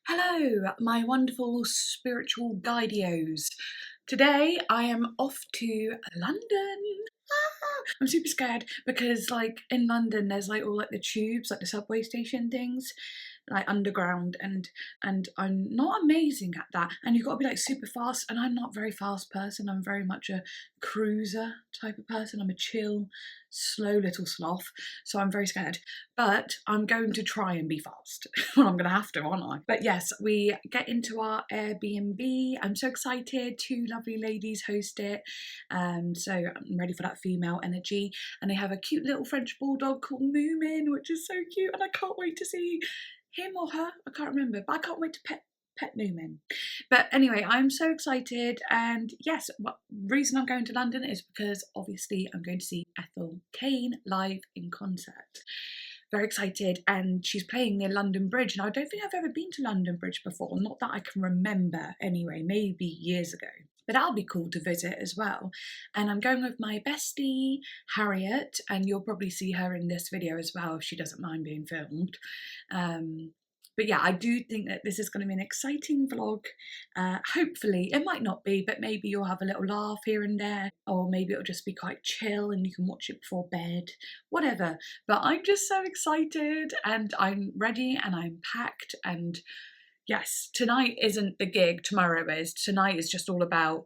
Hello, my wonderful spiritual guidios. Today I am off to London. I'm super scared because like in London there's like all like the tubes, like the subway station things, like underground, and I'm not amazing at that, and you've got to be like super fast, and I'm not a very fast person. I'm very much a cruiser type of person. I'm a chill, slow little sloth, so I'm very scared, but I'm going to try and be fast. Well, I'm gonna have to, aren't I? But yes, we get into our Airbnb. I'm so excited. Two lovely ladies host it, so I'm ready for that female energy, and they have a cute little French bulldog called Moomin, which is so cute, and I can't wait to see him or her, I can't remember, but I can't wait to pet Moomin. But anyway, I'm so excited, and yes, the reason I'm going to London is because obviously I'm going to see Ethel Kane live in concert. Very excited, and she's playing near London Bridge, and I don't think I've ever been to London Bridge before, not that I can remember anyway, maybe years ago. But that'll be cool to visit as well. And I'm going with my bestie, Harriet, and you'll probably see her in this video as well if she doesn't mind being filmed. But yeah, I do think that this is going to be an exciting vlog. Hopefully, it might not be, but maybe you'll have a little laugh here and there, or maybe it'll just be quite chill and you can watch it before bed, whatever. But I'm just so excited, and I'm ready, and I'm packed, and yes, tonight isn't the gig, tomorrow is. Tonight is just all about,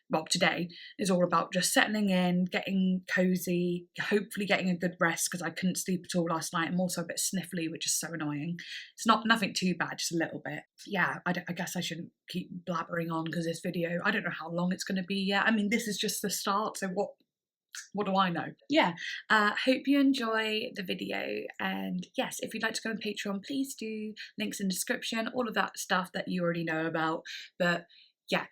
well, today is all about just settling in, getting cozy, hopefully getting a good rest, because I couldn't sleep at all last night. I'm also a bit sniffly, which is so annoying. It's nothing too bad, just a little bit. Yeah, I guess I shouldn't keep blabbering on, because this video, I don't know how long it's going to be yet. I mean, this is just the start, so what do I know? Yeah, hope you enjoy the video, and yes, if you'd like to go on Patreon, please do. Links in the description, all of that stuff that you already know about. But yeah,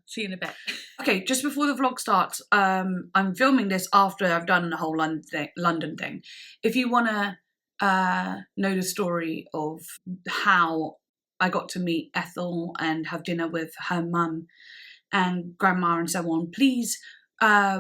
see you in a bit. Okay, just before the vlog starts, I'm filming this after I've done the whole London thing. If you want to know the story of how I got to meet Ethel and have dinner with her mum and grandma and so on, please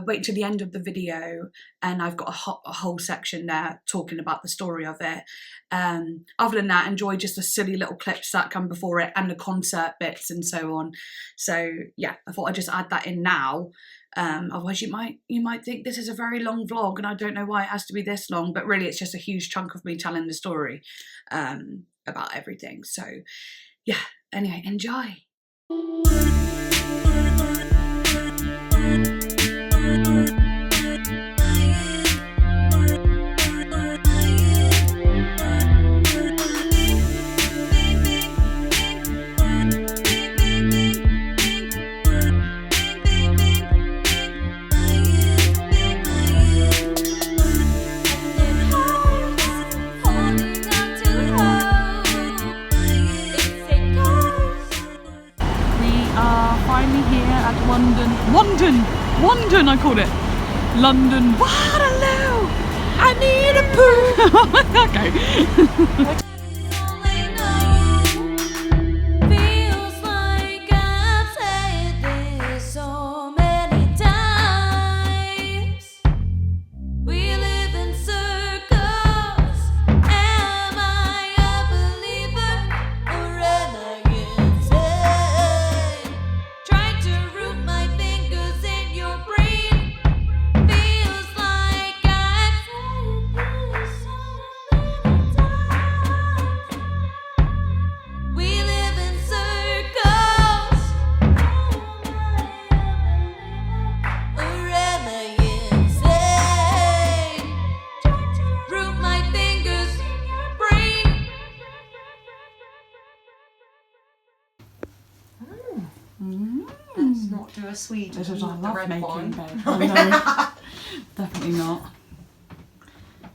wait till the end of the video, and I've got a whole section there talking about the story of it. Other than that, enjoy just the silly little clips that come before it and the concert bits and so on. So yeah, I thought I'd just add that in now. Otherwise you might think this is a very long vlog, and I don't know why it has to be this long, but really it's just a huge chunk of me telling the story about everything. So yeah, anyway, enjoy. London, I called it. London Waterloo. I need a poo. Okay. Let's not do a Swede. This is our love making bed. Oh, no, definitely not.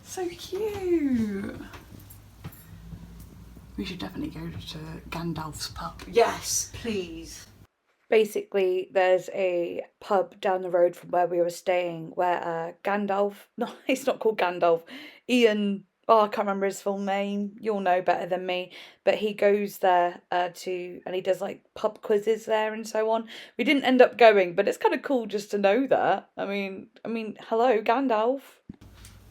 So cute. We should definitely go to Gandalf's pub. Yes, please. Basically, there's a pub down the road from where we were staying where Gandalf, no, it's not called Gandalf, Ian, I can't remember his full name, you'll know better than me, but he goes there and he does like pub quizzes there and so on. We didn't end up going, but it's kind of cool just to know that. I mean, hello, Gandalf.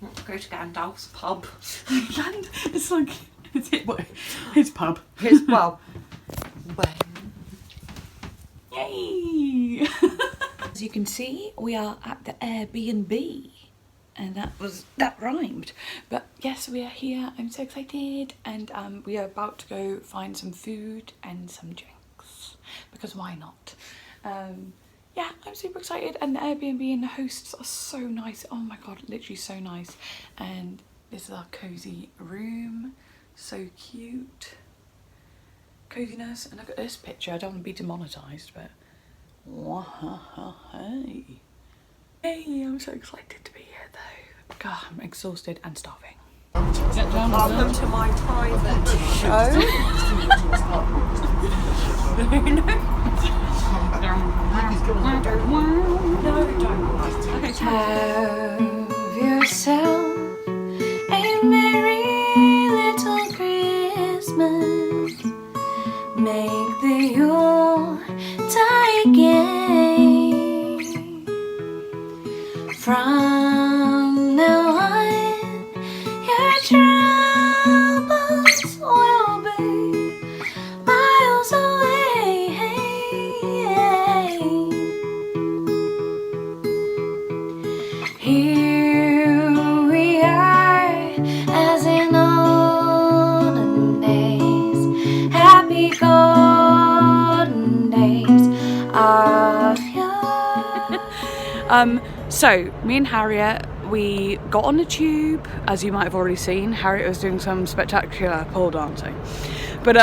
Want to go to Gandalf's pub. It's like Is it what? His pub. His, well, Yay! As you can see, we are at the Airbnb. And that rhymed. But yes, we are here. I'm so excited. And we are about to go find some food and some drinks. Because why not? Yeah, I'm super excited. And the Airbnb and the hosts are so nice. Oh my god, literally so nice. And this is our cozy room. So cute. Coziness. And look at this picture. I don't want to be demonetised, but hey. Hey, I'm so excited to be here though. God, I'm exhausted and starving. welcome to my private show. Have yourself a merry little Christmas. Make the Yuletide gay. From now on, your troubles will be miles away. Here we are, as in olden days, happy golden days of yore. So me and Harriet, we got on the tube, as you might have already seen. Harriet was doing some spectacular pole dancing, but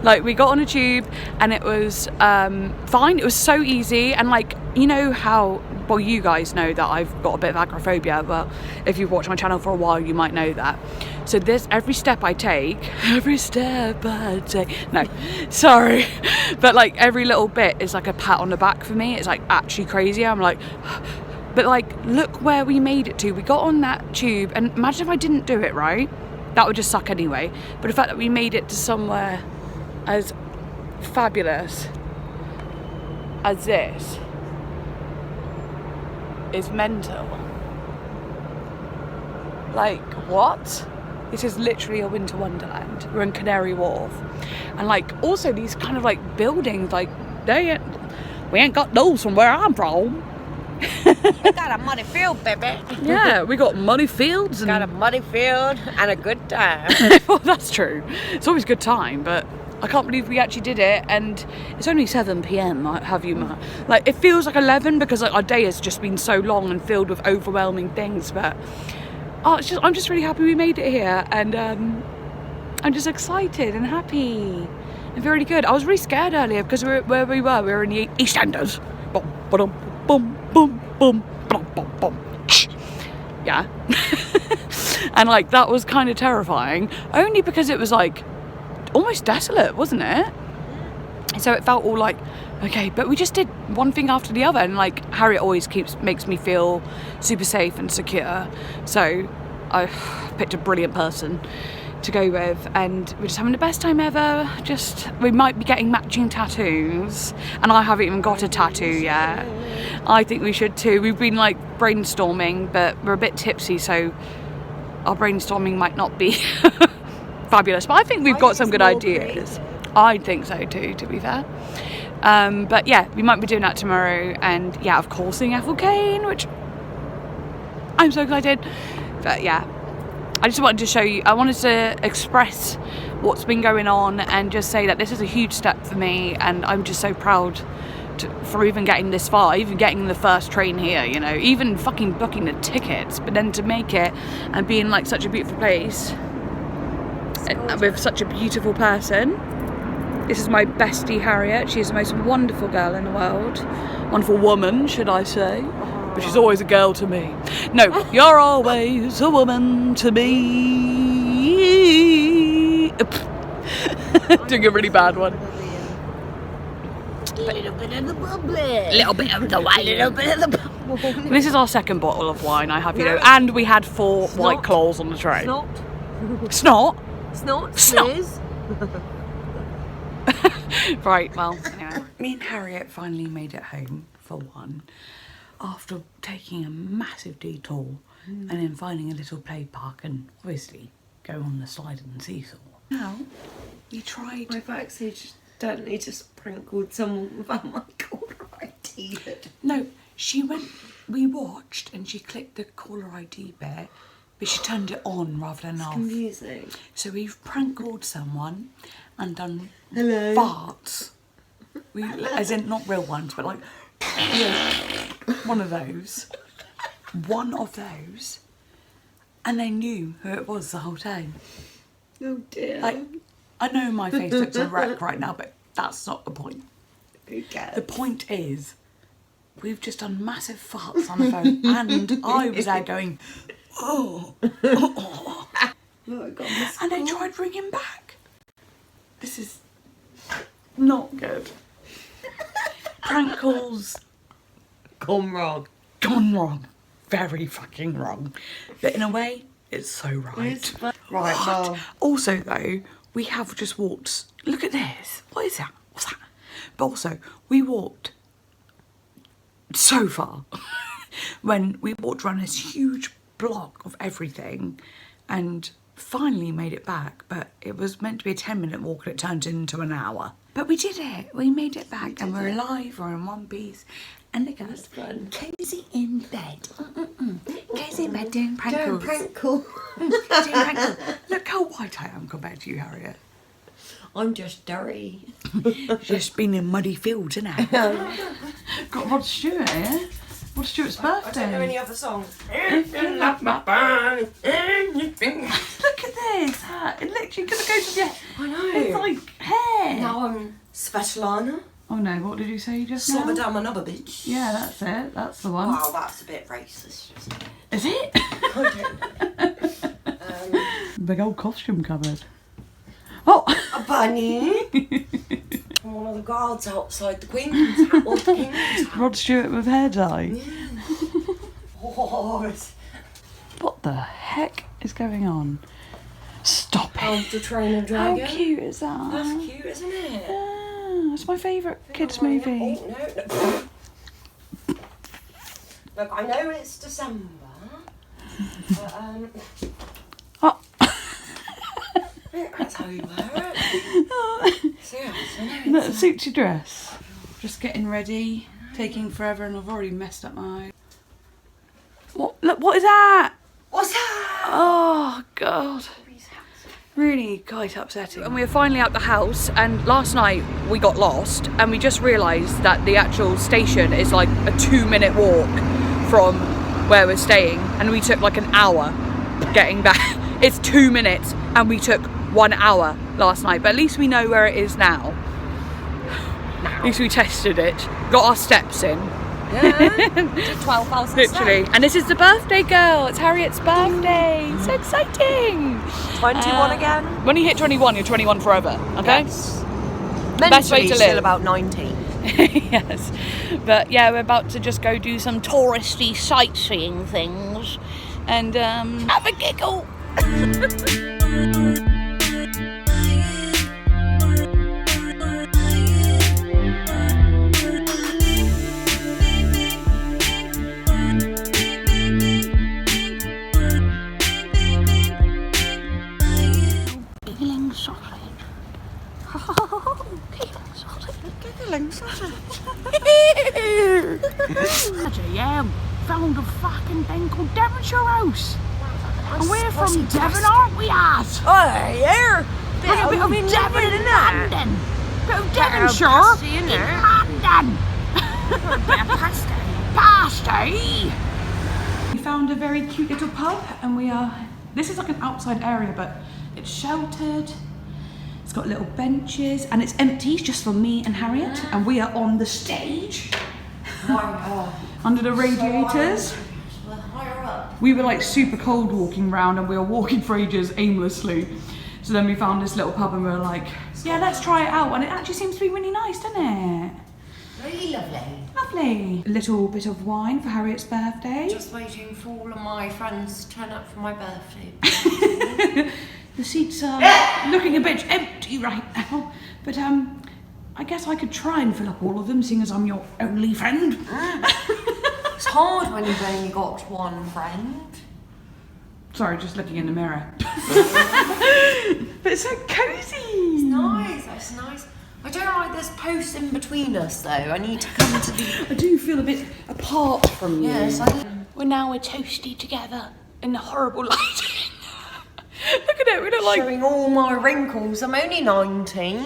like we got on a tube and it was fine. It was so easy, and like, you know how, well, you guys know that I've got a bit of agoraphobia. Well, if you've watched my channel for a while, you might know that. So this, every step I take, no, sorry, but like every little bit is like a pat on the back for me. It's like actually crazy. I'm like, but like, look where we made it to. We got on that tube, and imagine if I didn't do it right. That would just suck anyway. But the fact that we made it to somewhere as fabulous as this is mental. Like, what? This is literally a winter wonderland. We're in Canary Wharf. And like, also these kind of like buildings, like, we ain't got those from where I'm from. We got a muddy field, baby. Yeah, we got muddy fields and Got a muddy field and a good time. well, that's true. It's always a good time, but I can't believe we actually did it, and it's only 7 p.m. Like, have you, like, it feels like 11 because like our day has just been so long and filled with overwhelming things. But I'm just really happy we made it here, and I'm just excited and happy and very good. I was really scared earlier because we were in the EastEnders. Boom, boom, boom, boom, boom, boom, boom, boom. Yeah. And like that was kind of terrifying, only because it was like almost desolate, wasn't it? So it felt all like, okay, but we just did one thing after the other, and like Harriet always makes me feel super safe and secure. So I picked a brilliant person to go with, and we're just having the best time ever. We might be getting matching tattoos, and I haven't even got a tattoo yet. I think we should too. We've been like brainstorming, but we're a bit tipsy, so our brainstorming might not be fabulous, but I think we've got some good ideas. I think so too, to be fair. But yeah, we might be doing that tomorrow, and yeah, of course, seeing Ethel Kane, which I'm so excited. But yeah, I just wanted to show you, I wanted to express what's been going on and just say that this is a huge step for me, and I'm just so proud for even getting this far, even getting the first train here, you know, even fucking booking the tickets, but then to make it and be in like such a beautiful place with such a beautiful person. This is my bestie Harriet. She's the most wonderful girl in the world. Wonderful woman, should I say. But she's always a girl to me. No, you're always a woman to me. Doing a really bad one. A little bit of the bubbly. Little bit of the wine. Little bit of the bubble. This is our second bottle of wine, I have you know, and we had 4 White Claws on the tray. Snot. Snot? Snot. Snot. Sniz. Right, well, anyway. Me and Harriet finally made it home, for one, after taking a massive detour and then finding a little play park and obviously go on the sliding seesaw. Now, we tried... I've accidentally just prankled someone without my caller ID. No, we watched and she clicked the caller ID bit, but she turned it on rather than off. Confusing. So we've prank called someone and done Hello. farts. As in, not real ones, but like, one of those. One of those. And they knew who it was the whole time. Oh dear. Like, I know my face looks a wreck right now, but that's not the point. Who cares? The point is, we've just done massive farts on the phone, and I was there going, oh. Oh, I got this. And they tried ringing back. This is not good. Prank calls Gone wrong. gone wrong. Very fucking wrong. But in a way, it's so right. Right, well. Also though, we have just walked, look at this. What is that? What's that? But also, we walked so far when we walked around this huge block of everything and finally made it back, but it was meant to be a 10-minute walk and it turned into an hour. But we did it. We made it back and we're alive. We're in one piece. And look at us, cozy in bed. Cozy in bed doing prank calls. Prank call. Doing prank calls. Look how white I am compared to you, Harriet. I'm just dirty. Just been in muddy fields, innit? Got Rod Stewart here. Rod Stewart's birthday. I don't know any other songs. Look at this. It literally gonna go to your... I know. It's like hair. Now I'm Svetlana. Oh no, what did you say just now? Slobber down another bitch. Yeah, that's it. That's the one. Wow, that's a bit racist. Is it? I don't know. Big old costume cupboard. Oh! A bunny. From one of the guards outside the Queen's house. Or the King's house. Rod Stewart with hair dye. Oh, it's What the heck is going on? Stop it. How to Train a Dragon. How cute is that? That's cute, isn't it? Yeah, it's my favourite kids movie. Oh, no. Look, I know it's December, but Oh. that's how you wear it. So, yeah, I know That suits your dress. Just getting ready, taking forever, and I've already messed up my... What? Look, what is that? What's that? Oh, God. Really quite upsetting. And we were finally out the house, and last night we got lost and we just realised that the actual station is like a 2-minute walk from where we're staying, and we took like an hour getting back. It's 2 minutes and we took 1 hour last night, but at least we know where it is now. At least we tested it, got our steps in. Yeah, 12,000 Literally. And this is the birthday girl. It's Harriet's birthday. So exciting. 21 again? When you hit 21, you're 21 forever. Okay? Yes. Best way Mentally, to still live. about 19. Yes. But yeah, we're about to just go do some touristy sightseeing things and have a giggle. Yeah, found a fucking thing called Devonshire House. And we're from Devon, aren't we, ass? Oh, yeah. Bit of Devon in London. Bit of Devonshire pasty in in there. London. Pasty. We found a very cute little pub, and we are... This is like an outside area, but it's sheltered. It's got little benches, and it's empty, it's just for me and Harriet, and we are on the stage. Under the radiators. Higher up. We were like super cold walking around, and we were walking for ages aimlessly. So then we found this little pub and we were like, yeah, let's try it out. And it actually seems to be really nice, doesn't it? Really lovely. Lovely. A little bit of wine for Harriet's birthday. Just waiting for all of my friends to turn up for my birthday. The seats are looking a bit empty right now. But I guess I could try and fill up all of them, seeing as I'm your only friend. It's hard when you've only got one friend. Sorry, just looking in the mirror. But it's so cozy. It's nice, that's nice. I don't like this post in between us though. I need to come to the... I do feel a bit apart from you. Yes, we're toasty together in the horrible lighting. Look at it, we look like... Showing all my wrinkles. I'm only 19.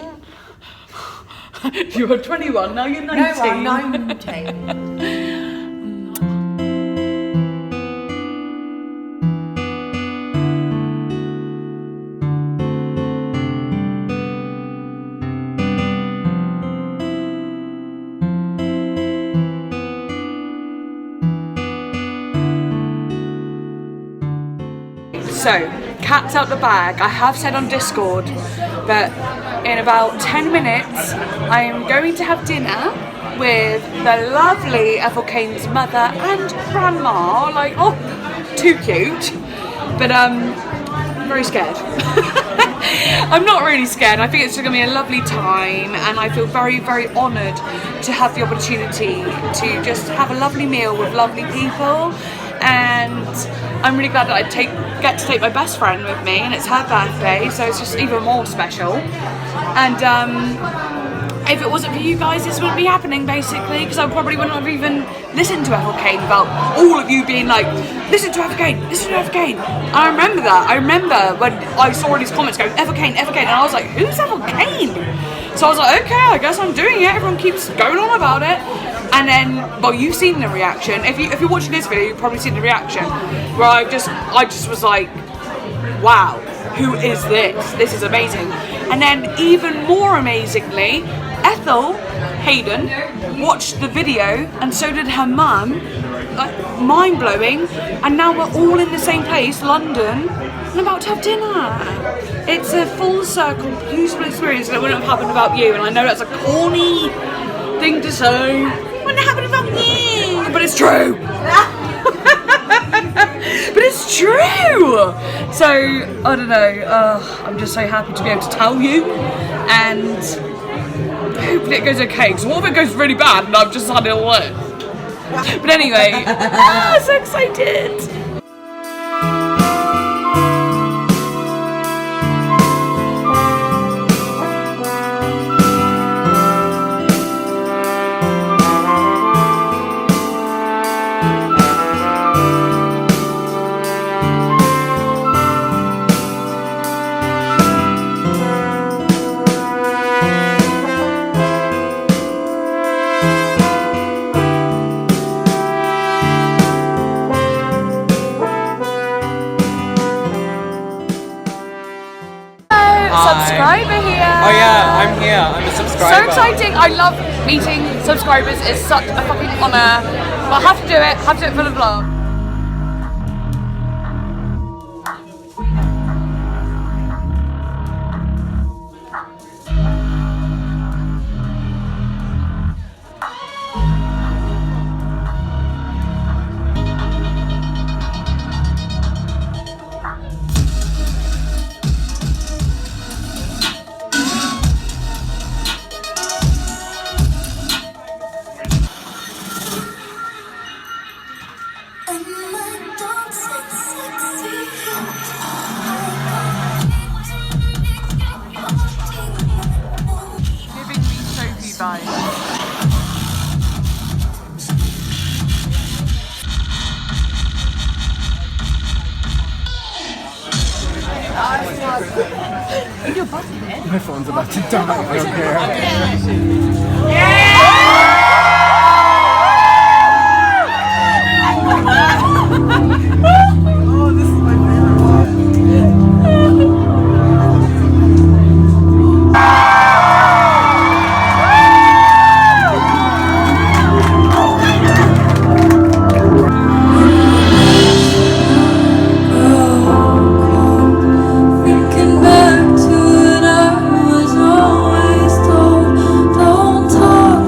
You were 21, now you're 19. No, I'm 19. So, cat's out the bag. I have said on Discord that in about 10 minutes I am going to have dinner with the lovely Ethel Kane's mother and grandma. Like, oh, too cute. But I'm very scared. I'm not really scared. I think it's going to be a lovely time, and I feel very, very honoured to have the opportunity to just have a lovely meal with lovely people. And I'm really glad that I get to take my best friend with me, and it's her birthday, so it's just even more special. And if it wasn't for you guys, this wouldn't be happening, basically, because I probably wouldn't have even listened to Ethel Kane without all of you being like, listen to Ethel Kane, listen to Ethel Kane. And I remember that. I remember when I saw all these comments going, Ethel Kane, Ethel Kane, and I was like, who's Ethel Kane? So I was like, okay, I guess I'm doing it. Everyone keeps going on about it. And then, well, you've seen the reaction. If you're watching this video, you've probably seen the reaction where I just was like, wow, who is this? This is amazing. And then even more amazingly, Ethel Hayden watched the video, and so did her mum. Like, mind-blowing. And now we're all in the same place, London, and about to have dinner. It's a full circle, beautiful experience that wouldn't have happened without you. And I know that's a corny thing to say. Wouldn't have happened without you, but it's true. But it's true. So I don't know. I'm just so happy to be able to tell you, and hopefully it goes okay. Because what if it goes really bad and I've just had it all in? But anyway, so excited. Subscriber here. Oh yeah, I'm here. I'm a subscriber. So exciting! I love meeting subscribers. It's such a fucking honour. But I have to do it. Have to do it for the vlog. Giving me Sophie vibes. My phone's about to die. I don't care. Oh, this is my favorite one. Thinking back to what I was always told, don't talk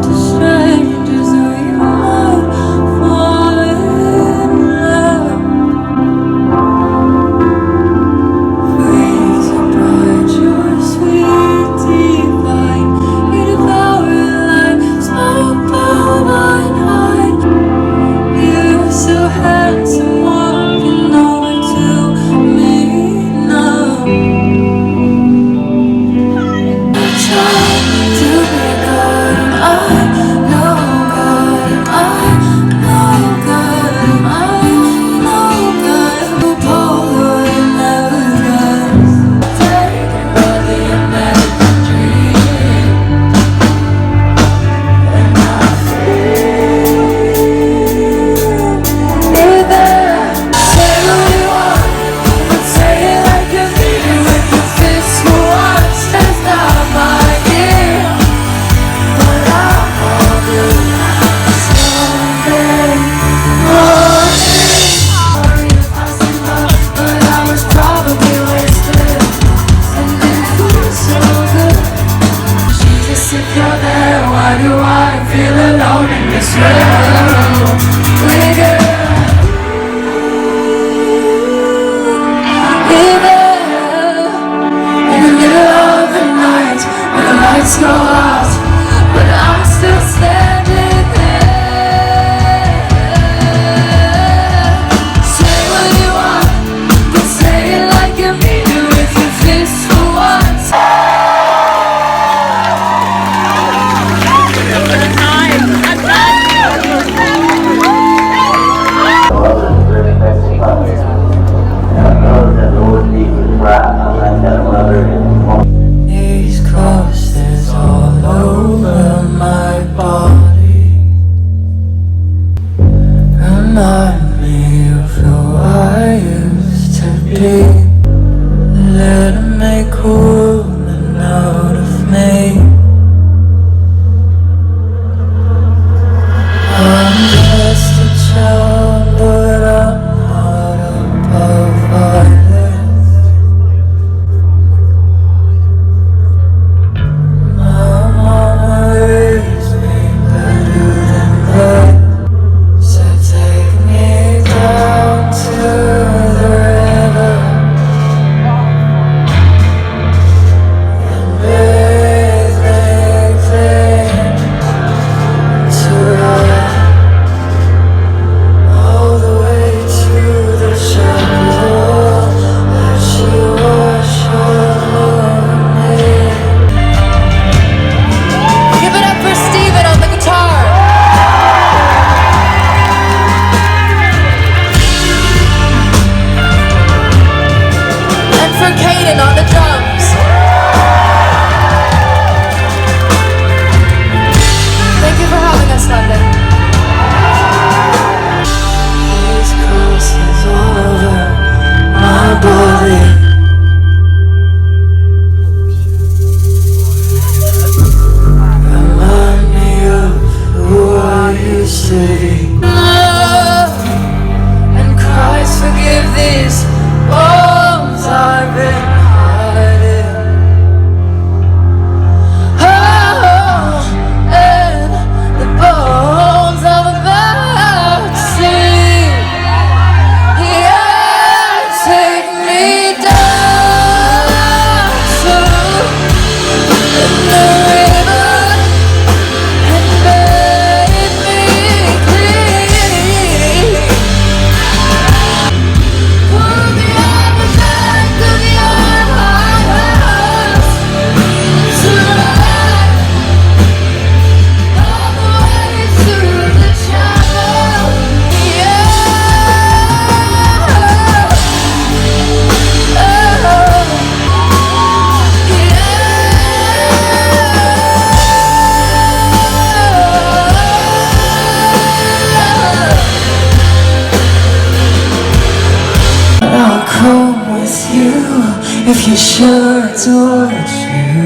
If you're sure it's what you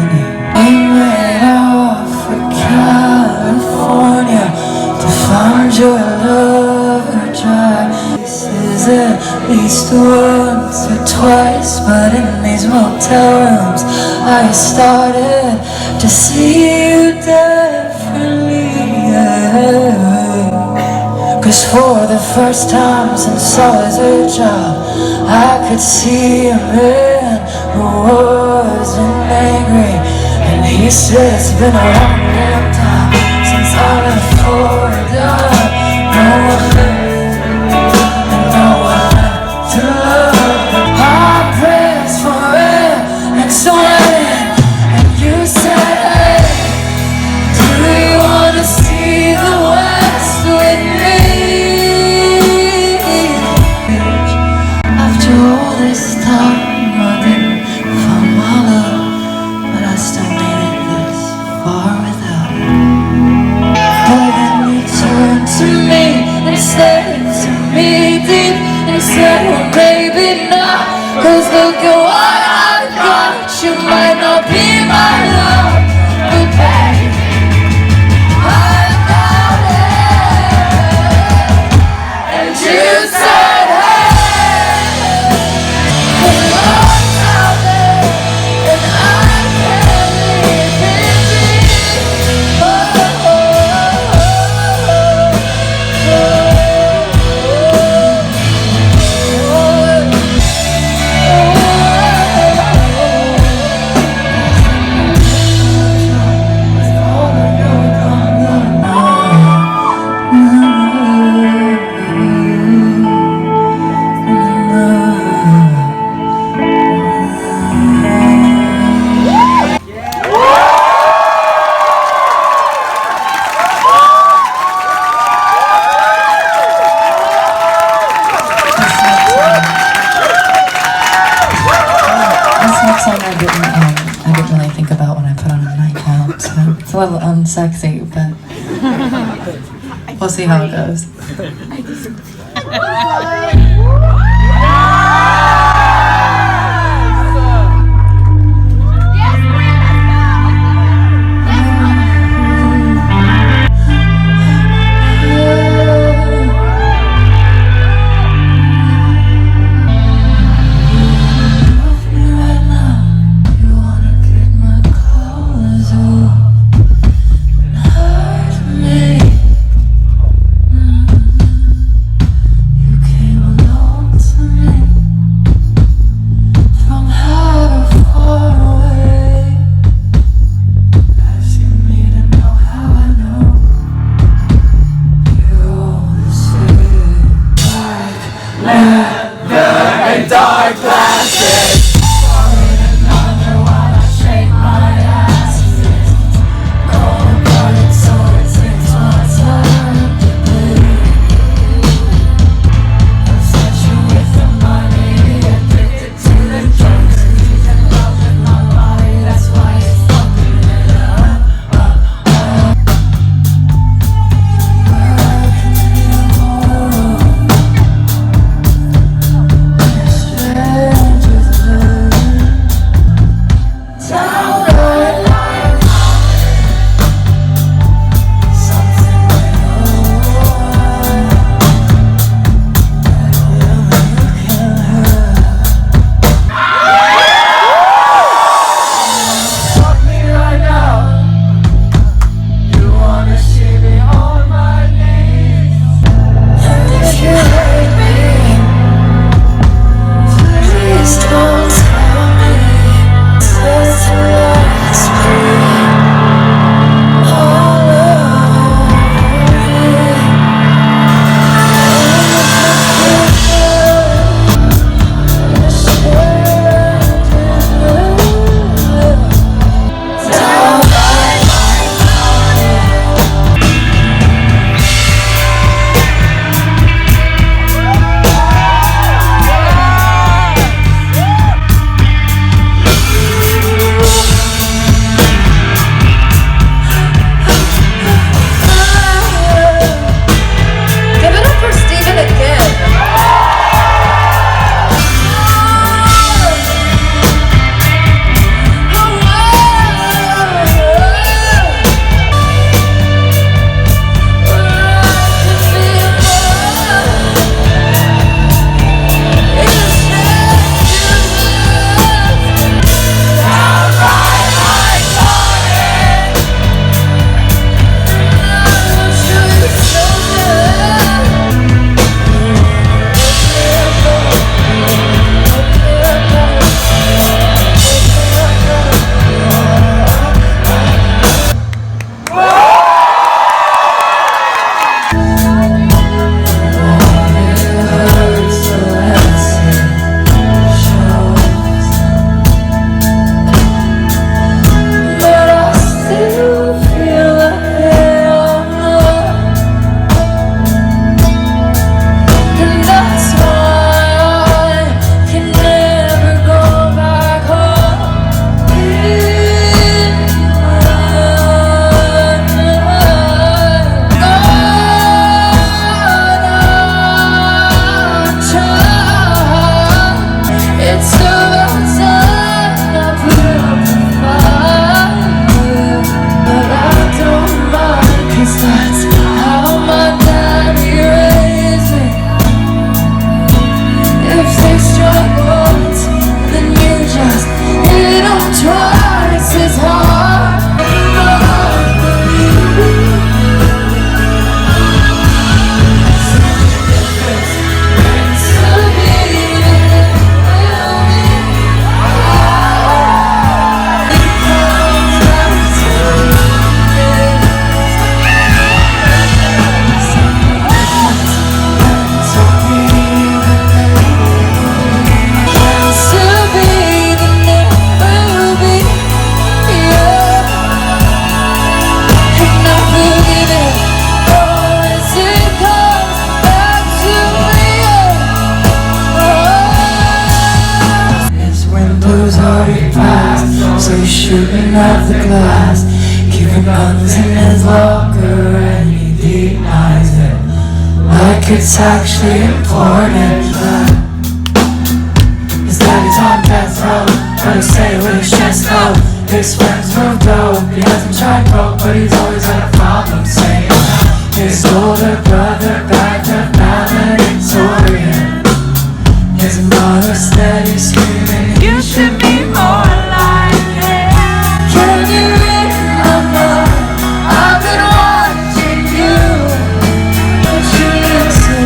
need. Ain't right off for California to find your lover drive. This is at least once or twice, but in these motel rooms I started to see you differently. Cause for the first time since I was a child, I could see a man who wasn't angry. And he said it's been a long damn time since I left for a dime. No one left, and no one left to love. I pressed for it and swam, and you said, hey, do you wanna see the West with me? After all this time, I didn't find my love, but I still made it this far without it. But then you turned to me and said to me deep, and said, well maybe not, cause look at what I got. You might not be my love, but baby, I got it. And you said, hey, the love's out there, and I can't live in peace. Oh, I didn't really think about when I put on a nightgown, so it's a little unsexy, but we'll see how it goes. Came along. so he's shooting at the glass, keeping guns in his locker and he denies it, like it's actually important. His daddy's on death row, but he'll say with his chest out. His friends moved dope, he hasn't tried broke, but he's always had a problem saying his older brother back to valedictorian. His mother steady screaming, you should be more like him. Can you read my mind? I've been watching you, but you listen.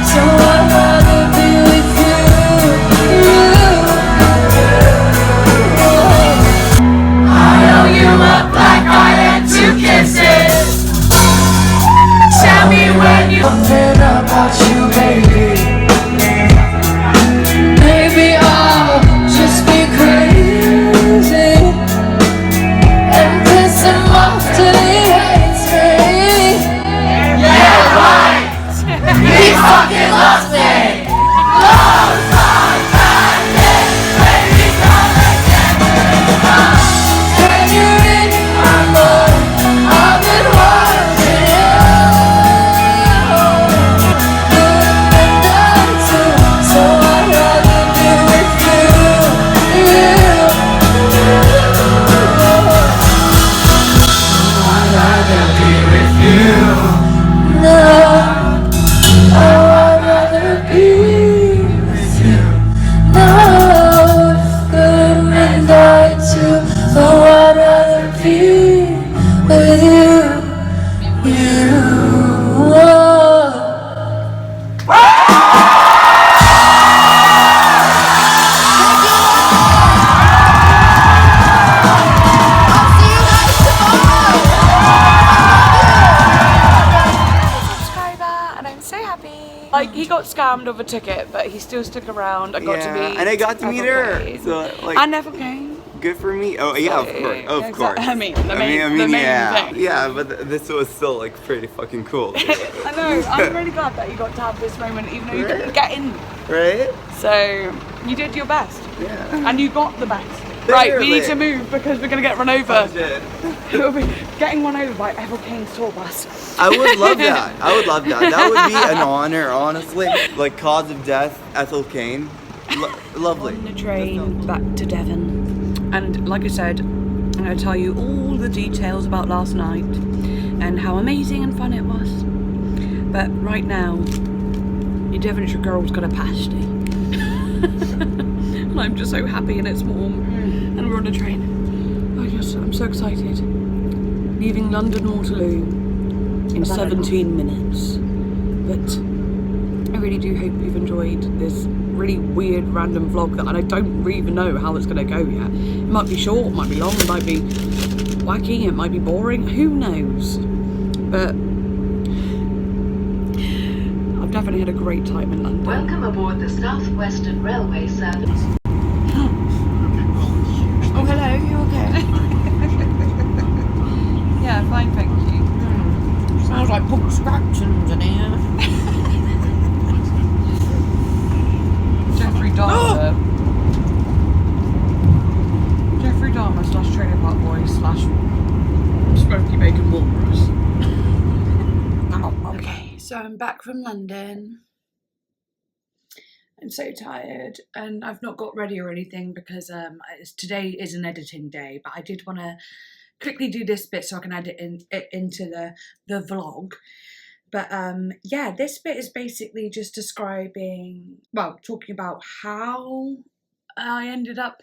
So I'd rather be with you. I owe you a black eye and 2 kisses. Tell me when you something about you, baby. Maybe I'll just be crazy and piss him off till he hates me. Yeah, right. He fucking loves me. Loves my madness. Baby, come and get me. Can you read my mind? I've been watching you. So I'd rather be with you. I'd rather be with you. No, I'd rather be with you. No, if good men die too. Oh, I'd rather be with you. You. Subscriber, and I'm so happy. Like, he got scammed of a ticket, but he still stuck around. I got to meet. and I got to meet Ethel her. Kane. So like, And Ethel Kane. good for me. Oh yeah, of course, of course. I mean, the main yeah, thing. yeah, but this was still like pretty fucking cool. I know. I'm really glad that you got to have this moment, even though you couldn't get in. Right? So you did your best, Yeah. and you got the best. Right, we need to move because we're gonna get run over. Oh, shit. We'll be getting run over by Ethel Kane's tour bus. I would love that. I would love that. That would be an honor, honestly. Like cause of death, Ethel Kane. Lovely. On the train back to Devon. And like I said, I'm going to tell you all the details about last night and how amazing and fun it was. But right now, your Devonshire girl's got a pasty. And I'm just so happy and it's warm. And we're on a train. I'm so excited. Leaving London Waterloo in 17 minutes. But I really do hope you've enjoyed this really weird random vlog that I don't even know how it's going to go yet. It might be short, it might be long, it might be wacky, it might be boring, who knows. But I've definitely had a great time in London. Welcome aboard the South Western Railway service. Oh hello, you okay? Yeah, fine, thank you. Sounds like Paul Scratchins in here. Jeffrey Dahmer. Jeffrey Dahmer / Trailer Park Boys / Smoky Bacon Walrus. Okay, so I'm back from London. I'm so tired and I've not got ready or anything because today is an editing day, but I did want to quickly do this bit so I can add it into the vlog. But yeah, this bit is basically just describing, well, talking about how I ended up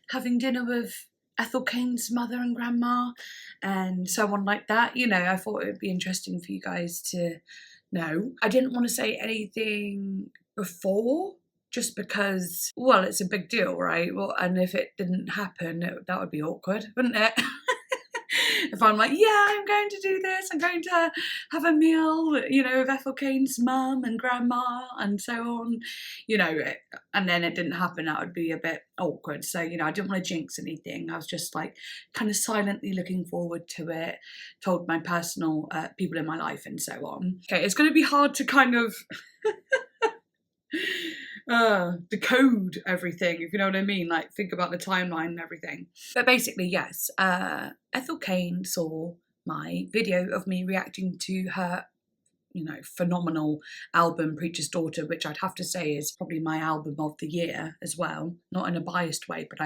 having dinner with Ethel Kane's mother and grandma and so on like that. You know, I thought it would be interesting for you guys to know. I didn't want to say anything before just because, well, it's a big deal, right? Well, and if it didn't happen, that would be awkward, wouldn't it? If I'm like, yeah, I'm going to do this, I'm going to have a meal, you know, with Ethel Kane's mum and grandma and so on, you know, and then it didn't happen, that would be a bit awkward. So, you know, I didn't want to jinx anything. I was just like kind of silently looking forward to it, told my personal people in my life and so on. Okay, it's going to be hard to kind of decode everything, if you know what I mean, like think about the timeline and everything. But basically, yes, Ethel Kane saw my video of me reacting to her, you know, phenomenal album Preacher's Daughter, which I'd have to say is probably my album of the year as well, not in a biased way, but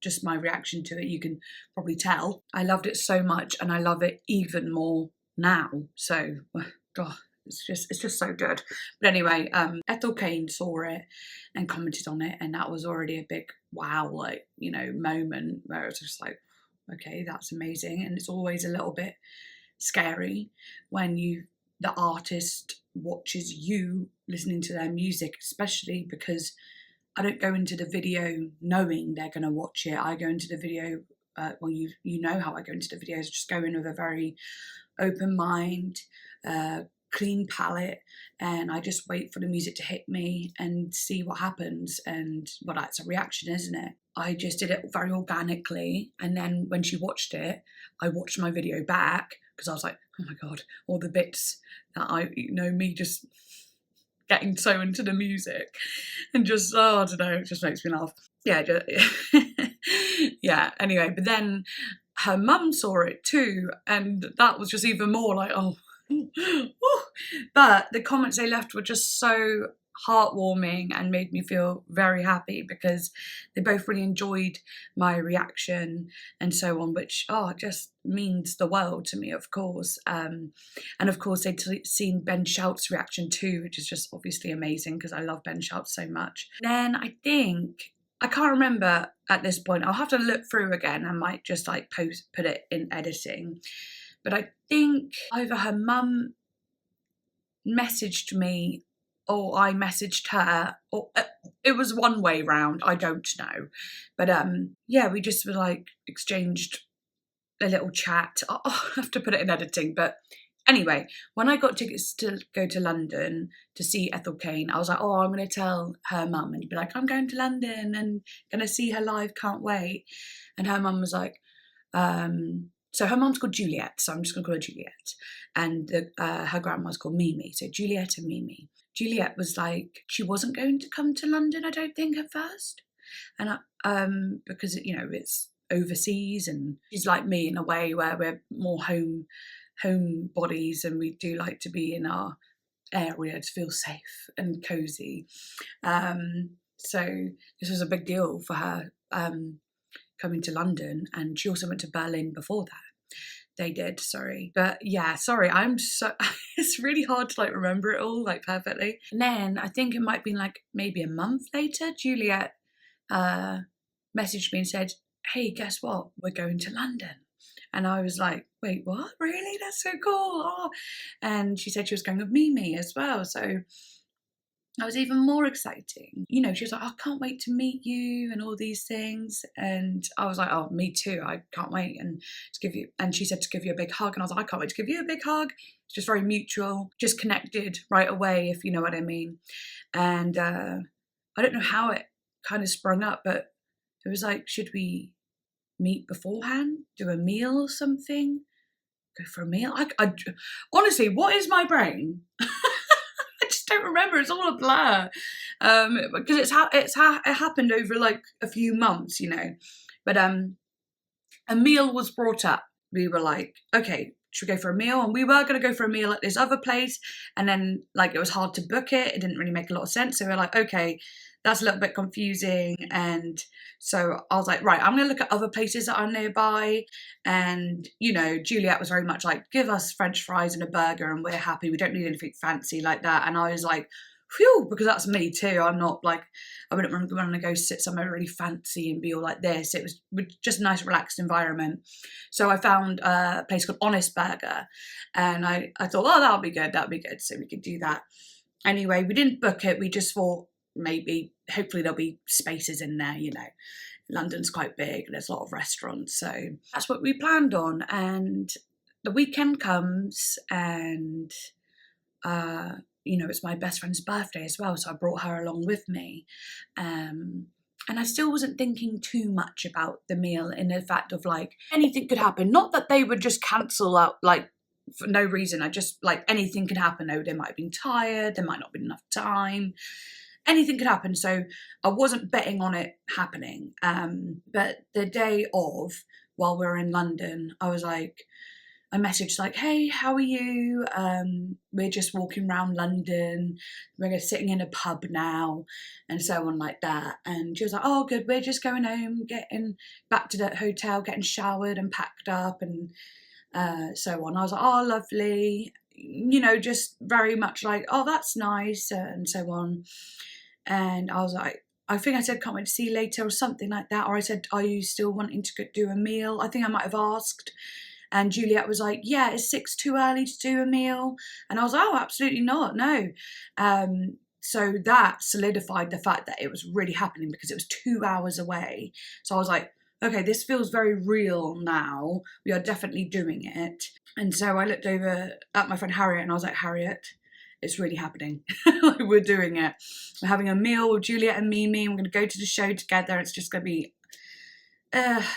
just my reaction to it, you can probably tell. I loved it so much, and I love it even more now. So, God, it's just so good. But anyway, Ethel Kane saw it and commented on it, and that was already a big wow, like, you know, moment where it's just like, okay, that's amazing. And it's always a little bit scary when the artist watches you listening to their music, especially because I don't go into the video knowing they're going to watch it. I go into the video, well, you know how I go into the videos, just go in with a very open mind, clean palette, and I just wait for the music to hit me and see what happens. And well, that's a reaction, isn't it? I just did it very organically, and then when she watched it, I watched my video back because I was like, oh my God, all the bits that me just getting so into the music and just, I don't know, it just makes me laugh. Yeah, yeah, anyway, but then her mum saw it too, and that was just even more like, oh, but the comments they left were just so heartwarming and made me feel very happy because they both really enjoyed my reaction and so on, which just means the world to me, of course. And of course they'd seen Ben Shout's reaction too, which is just obviously amazing because I love Ben Shout so much. Then I can't remember at this point, I'll have to look through again. I might just like put it in editing, but I think either her mum messaged me or I messaged her, or it was one way round, I don't know. But yeah, we just were like exchanged a little chat. I'll have to put it in editing. But anyway, when I got tickets to go to London to see Ethel Kane, I was like, oh, I'm going to tell her mum and be like, I'm going to London and going to see her live, can't wait. And her mum was like, so her mum's called Juliet, so I'm just going to call her Juliet. And her grandma's called Mimi, so Juliet and Mimi. Juliet was like, she wasn't going to come to London, I don't think, at first. And because, you know, it's overseas, and she's like me in a way where we're more home bodies, and we do like to be in our area to feel safe and cozy. So this was a big deal for her coming to London, and she also went to Berlin before that. They did, sorry. But yeah, sorry, I'm so, it's really hard to like remember it all like perfectly. And then I think it might have been like maybe a month later, Juliet messaged me and said, hey, guess what? We're going to London. And I was like, wait, what? Really? That's so cool. Oh. And she said she was going with Mimi as well. So that was even more exciting. You know, she was like, I can't wait to meet you and all these things. And I was like, oh, me too. I can't wait. And she said to give you a big hug. And I was like, I can't wait to give you a big hug. It's just very mutual, just connected right away, if you know what I mean. And I don't know how it kind of sprung up, but it was like, should we meet beforehand? Do a meal or something? Go for a meal? I honestly, what is my brain? Don't remember, it's all a blur, because it happened over like a few months, you know. But a meal was brought up. We were like, okay, should we go for a meal? And we were going to go for a meal at this other place, and then like it was hard to book it. It didn't really make a lot of sense. So we were like, okay, that's a little bit confusing. And so I was like, right, I'm going to look at other places that are nearby. And, you know, Juliet was very much like, give us French fries and a burger and we're happy. We don't need anything fancy like that. And I was like, phew, because that's me too. I'm not like, I wouldn't want to go sit somewhere really fancy and be all like this. It was just a nice relaxed environment. So I found a place called Honest Burger, and I thought, oh, that'll be good. So we could do that. Anyway, we didn't book it. We just thought, maybe, hopefully there'll be spaces in there, you know. London's quite big, there's a lot of restaurants, so that's what we planned on. And the weekend comes, and you know, it's my best friend's birthday as well, so I brought her along with me. And I still wasn't thinking too much about the meal, in the fact of like, anything could happen. Not that they would just cancel out like for no reason. I just like, anything could happen. Oh, they might have been tired, there might not have been enough time. anything could happen. So I wasn't betting on it happening. But the day of, while we were in London, I was like, I messaged like, hey, how are you? We're just walking around London. We're sitting in a pub now, and so on like that. And she was like, oh, good. We're just going home, getting back to the hotel, getting showered and packed up and so on. I was like, oh, lovely. You know, just very much like, oh, that's nice and so on. And I was like, I think I said, can't wait to see you later or something like that. Or I said, are you still wanting to do a meal? I think I might have asked. And Juliet was like, yeah, is 6 too early to do a meal? And I was like, oh, absolutely not, no. So that solidified the fact that it was really happening because it was 2 hours away. So I was like, okay, this feels very real now. We are definitely doing it. And so I looked over at my friend Harriet and I was like, Harriet, it's really happening. We're doing it. We're having a meal with Juliet and Mimi. We're going to go to the show together. It's just going to be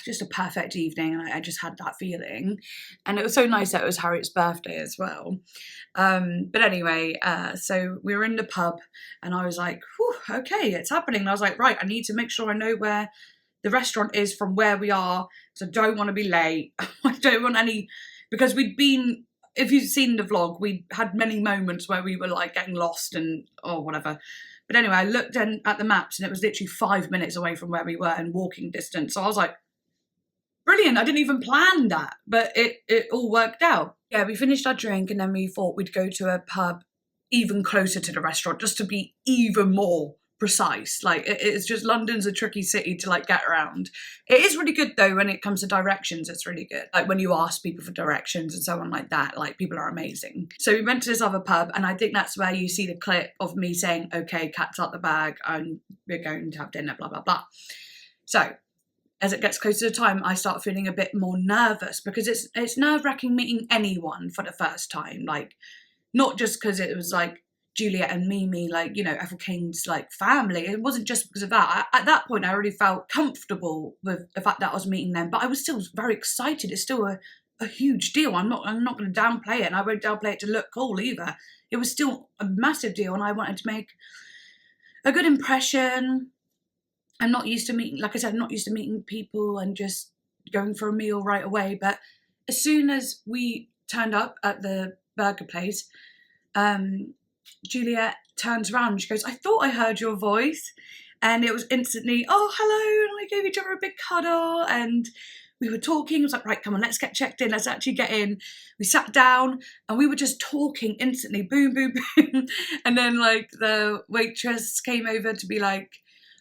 just a perfect evening, and I just had that feeling. And it was so nice that it was Harriet's birthday as well. But anyway, so we were in the pub and I was like, whew, okay, it's happening. And I was like, right, I need to make sure I know where the restaurant is from where we are, so I don't want to be late. I don't want any, because we'd been, if you've seen the vlog, we had many moments where we were like getting lost and whatever. But anyway, I looked at the maps and it was literally 5 minutes away from where we were in walking distance. So I was like, brilliant. I didn't even plan that, but it all worked out. Yeah, we finished our drink and then we thought we'd go to a pub even closer to the restaurant just to be even more precise. Like it's just, London's a tricky city to like get around. It is really good though when it comes to directions. It's really good, like when you ask people for directions and so on like that, like people are amazing. So we went to this other pub and I think that's where you see the clip of me saying, okay, cat's out the bag and we're going to have dinner, blah blah blah. So as it gets closer to time, I start feeling a bit more nervous because it's nerve-wracking meeting anyone for the first time, like not just because it was like Juliet and Mimi, like, you know, Ethel Kane's like family. It wasn't just because of that. At that point, I already felt comfortable with the fact that I was meeting them, but I was still very excited. It's still a huge deal. I'm not going to downplay it, and I won't downplay it to look cool either. It was still a massive deal, and I wanted to make a good impression. I'm not used to meeting, like I said, I'm not used to meeting people and just going for a meal right away. But as soon as we turned up at the burger place, Juliet turns around and she goes, I thought I heard your voice. And it was instantly, oh, hello. And we gave each other a big cuddle and we were talking. I was like, right, come on, let's get checked in. Let's actually get in. We sat down and we were just talking instantly. Boom, boom, boom. And then like the waitress came over to be like,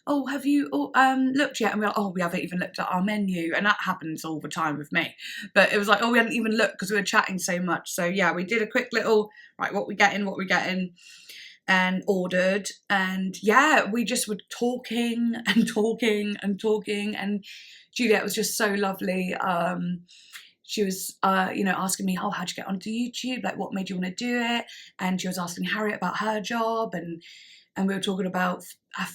oh, have you looked yet? And we're like, oh, we haven't even looked at our menu. And that happens all the time with me. But it was like, oh, we hadn't even looked because we were chatting so much. So yeah, we did a quick little, right, what we getting, and ordered. And yeah, we just were talking and talking and talking. And Juliet was just so lovely. She was, asking me, oh, how'd you get onto YouTube? Like, what made you want to do it? And she was asking Harriet about her job. And we were talking about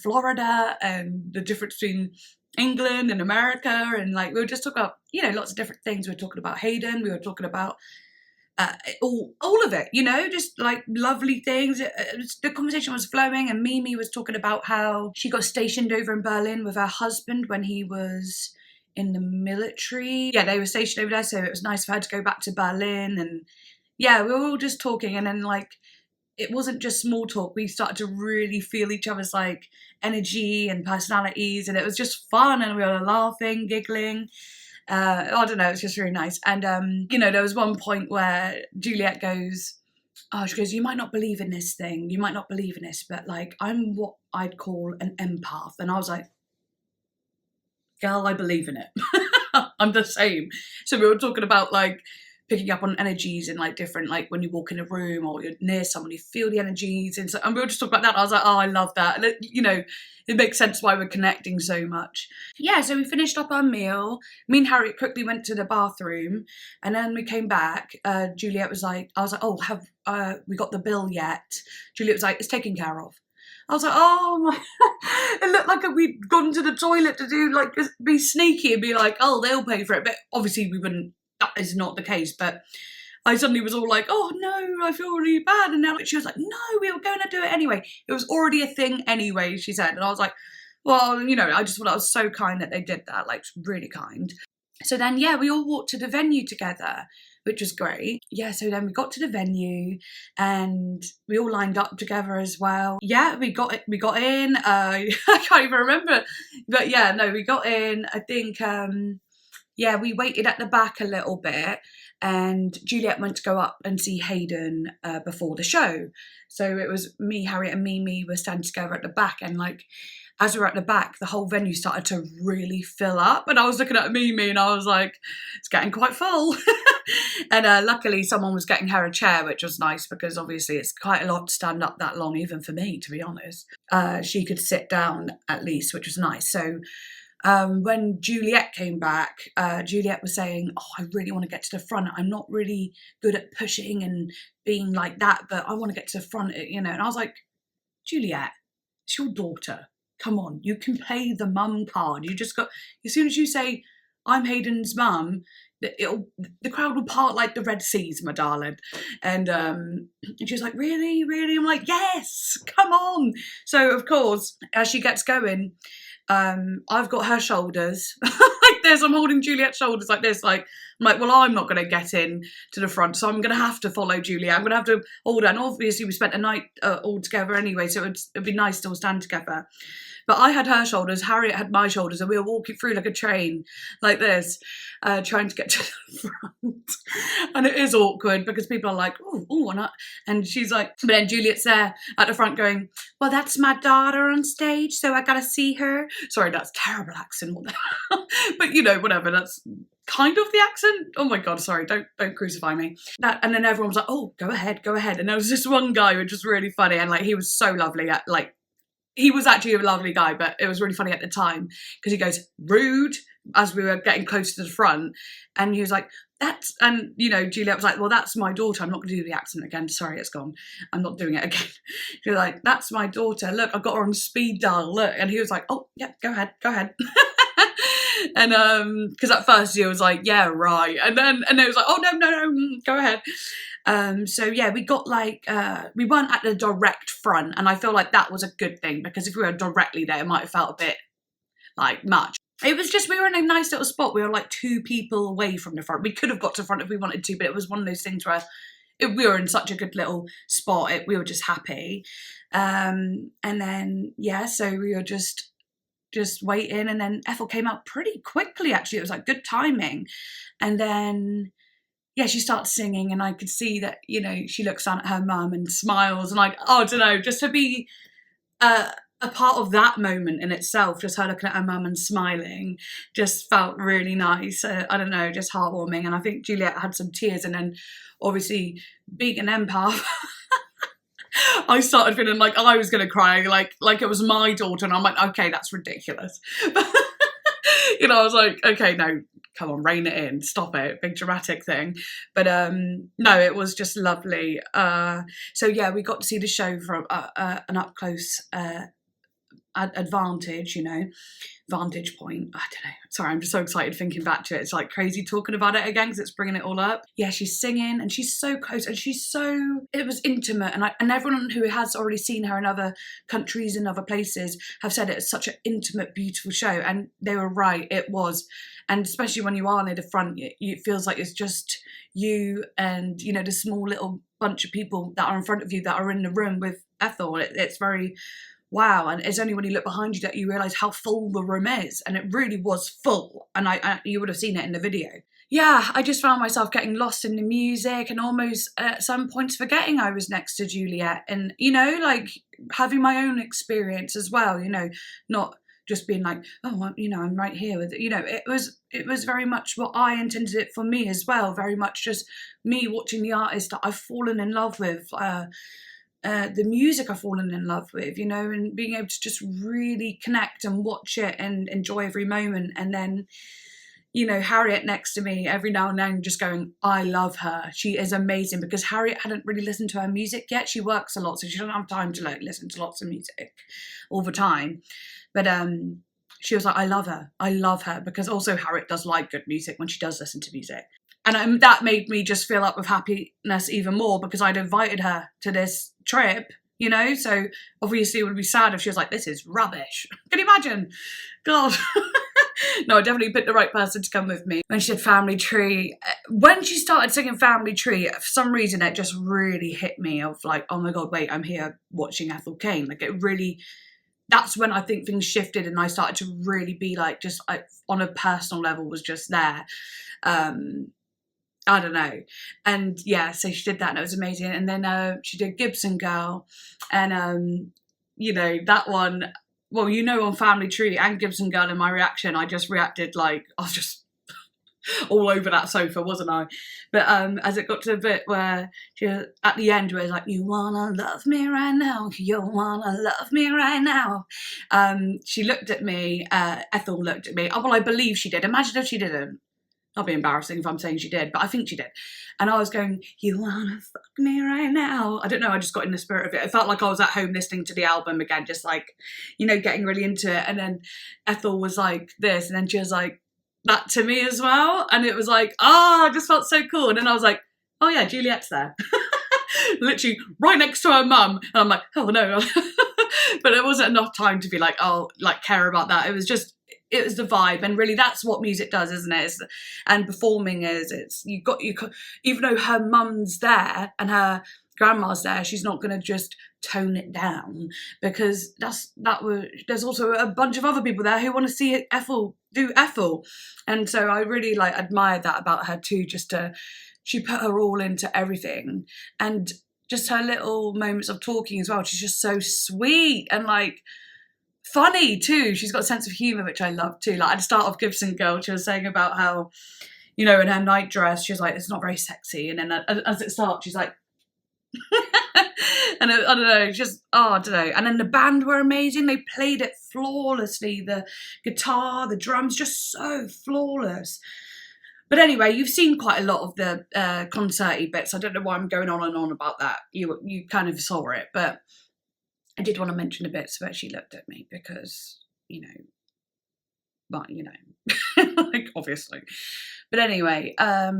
Florida and the difference between England and America. And like, we were just talking about, lots of different things. We were talking about Hayden. We were talking about all of it, just like lovely things. The conversation was flowing, and Mimi was talking about how she got stationed over in Berlin with her husband when he was in the military. Yeah, they were stationed over there, so it was nice for her to go back to Berlin. And yeah, we were all just talking, and then like, it wasn't just small talk. We started to really feel each other's like energy and personalities, and it was just fun, and we were laughing, giggling. I don't know, it's just really nice. And there was one point where Juliet goes, she goes, you might not believe in this thing, you might not believe in this, but like, I'm what I'd call an empath. And I was like, girl, I believe in it. I'm the same. So we were talking about like picking up on energies and like different, like when you walk in a room or you're near someone, you feel the energies. And we were just talking about that. I was like, oh, I love that. And it makes sense why we're connecting so much. Yeah, so we finished up our meal. Me and Harriet quickly went to the bathroom, and then we came back. Juliet was like, I was like, oh, have we got the bill yet? Juliet was like, it's taken care of. I was like, oh my, it looked like we'd gone to the toilet to do like, be sneaky and be like, oh, they'll pay for it. But obviously we wouldn't, that is not the case. But I suddenly was all like, oh no, I feel really bad. And now she was like, no, we were going to do it anyway. It was already a thing anyway, she said. And I was like, well, you know, I just thought that was so kind that they did that, like really kind. So then, yeah, we all walked to the venue together, which was great. Yeah, so then we got to the venue and we all lined up together as well. Yeah, we got in. I can't even remember. But yeah, no, we got in. I think, yeah, we waited at the back a little bit and Juliet went to go up and see Hayden before the show. So it was me, Harriet and Mimi were standing together at the back, and like, as we were at the back, the whole venue started to really fill up. And I was looking at Mimi and I was like, it's getting quite full. And luckily someone was getting her a chair, which was nice because obviously it's quite a lot to stand up that long, even for me, to be honest. She could sit down at least, which was nice. So when Juliet came back, Juliet was saying, oh, I really want to get to the front. I'm not really good at pushing and being like that, but I want to get to the front, you know. And I was like, Juliet, it's your daughter. Come on, you can play the mum card. You just got, as soon as you say, I'm Hayden's mum, the crowd will part like the Red Seas, my darling. And she was like, really, really? I'm like, yes, come on. So of course, as she gets going, I've got her shoulders like this. I'm holding Juliet's shoulders like this. Like, I'm like, well, I'm not going to get in to the front, so I'm going to have to follow Juliet. I'm going to have to hold her. And obviously, we spent a night all together anyway, so it'd be nice to all stand together. But I had her shoulders, Harriet had my shoulders, and we were walking through like a train, like this, trying to get to the front. And it is awkward because people are like, oh, not. And she's like, but then Juliet's there at the front going, well, that's my daughter on stage, so I gotta see her. Sorry, that's terrible accent. But you know, whatever, that's kind of the accent. Oh my God, sorry, don't crucify me. And then everyone was like, oh, go ahead. And there was this one guy which was really funny, and like he was so lovely at like, he was actually a lovely guy, but it was really funny at the time because he goes, rude, as we were getting close to the front. And he was like, and you know, Juliet was like, well, that's my daughter. I'm not going to do the accent again. Sorry, it's gone. I'm not doing it again. She was like, that's my daughter. Look, I've got her on speed dial. Look. And he was like, oh, yeah, go ahead. And because at first he was like, yeah, right. And then it was like, oh, no, go ahead. So yeah, we got like, we weren't at the direct front, and I feel like that was a good thing because if we were directly there, it might have felt a bit like much. It was just, we were in a nice little spot. We were like 2 people away from the front. We could have got to the front if we wanted to, but it was one of those things where we were in such a good little spot. We were just happy. And then, yeah, so we were just waiting, and then Ethel came out pretty quickly, actually. It was like good timing. And then, yeah, she starts singing, and I could see that, you know, she looks down at her mum and smiles, and like, oh, I don't know, just to be a part of that moment in itself, just her looking at her mum and smiling, just felt really nice. I don't know, just heartwarming. And I think Juliet had some tears, and then obviously being an empath, I started feeling like I was going to cry, like it was my daughter, and I'm like, okay, that's ridiculous. You know, I was like, okay, no, come on, rein it in, stop it, big dramatic thing. But no, it was just lovely. So yeah, we got to see the show from an up close advantage, you know, vantage point. I don't know. Sorry, I'm just so excited thinking back to it. It's like crazy talking about it again because it's bringing it all up. Yeah, she's singing and she's so close and it was intimate, and everyone who has already seen her in other countries and other places have said it's such an intimate, beautiful show, and they were right, it was. And especially when you are near the front, it feels like it's just you and, you know, the small little bunch of people that are in front of you that are in the room with Ethel. It's very wow, and it's only when you look behind you that you realise how full the room is, and it really was full, and you would have seen it in the video. Yeah, I just found myself getting lost in the music and almost at some points forgetting I was next to Juliet, and, you know, like having my own experience as well, you know, not just being like, oh, you know, I'm right here with it. You know, it was very much what I intended it for me as well, very much just me watching the artist that I've fallen in love with, the music I've fallen in love with, you know, and being able to just really connect and watch it and enjoy every moment. And then, you know, Harriet next to me every now and then just going, I love her. She is amazing, because Harriet hadn't really listened to her music yet. She works a lot, so she doesn't have time to like listen to lots of music all the time. But she was like, I love her, because also Harriet does like good music when she does listen to music. And that made me just fill up with happiness even more because I'd invited her to this trip, you know? So obviously it would be sad if she was like, this is rubbish. Can you imagine? God. No, I definitely picked the right person to come with me. When she did Family Tree, when she started singing Family Tree, for some reason it just really hit me of like, oh my God, wait, I'm here watching Ethel Kane. Like it really, that's when I think things shifted and I started to really be like, just like, on a personal level was just there. I don't know. And yeah, so she did that and it was amazing. And then she did Gibson Girl. And, you know, that one, well, you know, on Family Tree and Gibson Girl in my reaction, I just reacted like, I was just all over that sofa, wasn't I? But as it got to the bit where she, at the end, where it's like, you wanna love me right now, you wanna love me right now. She looked at me, Ethel looked at me. Oh, well, I believe she did. Imagine if she didn't. That'll be embarrassing if I'm saying she did, but I think she did. And I was going, you wanna fuck me right now? I don't know, I just got in the spirit of it. It felt like I was at home listening to the album again, just like, you know, getting really into it. And then Ethel was like this, and then she was like that to me as well. And it was like, I just felt so cool. And then I was like, oh yeah, Juliet's there. Literally right next to her mum. And I'm like, oh no. But it wasn't enough time to be like, oh, like care about that. It was just, it was the vibe, and really that's what music does, isn't it? And performing is, it's you even though her mum's there and her grandma's there, she's not going to just tone it down, because there's also a bunch of other people there who want to see Ethel do Ethel. And so I really like admired that about her too, she put her all into everything, and just her little moments of talking as well, she's just so sweet and like funny too. She's got a sense of humour, which I love too. Like at the start of Gibson Girl, she was saying about how, you know, in her nightdress, she's like, it's not very sexy. And then as it starts, she's like, and I don't know, just, oh, I don't know. And then the band were amazing. They played it flawlessly. The guitar, the drums, just so flawless. But anyway, you've seen quite a lot of the concert-y bits. I don't know why I'm going on and on about that. You kind of saw it, but I did want to mention the bits where she looked at me because, you know, well, you know, like obviously. But anyway, at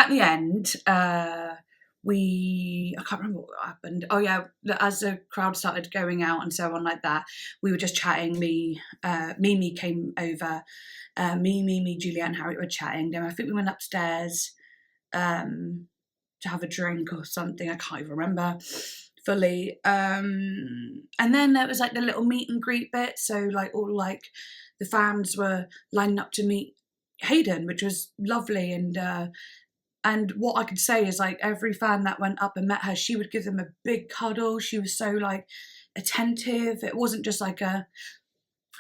the end, I can't remember what happened. Oh yeah, as the crowd started going out and so on like that, we were just chatting. Mimi came over. Me, Juliet and Harriet were chatting. Then I think we went upstairs to have a drink or something. I can't even remember fully. And then there was like the little meet and greet bit. So like all like the fans were lining up to meet Hayden, which was lovely. And what I could say is like every fan that went up and met her, she would give them a big cuddle. She was so like attentive. It wasn't just like a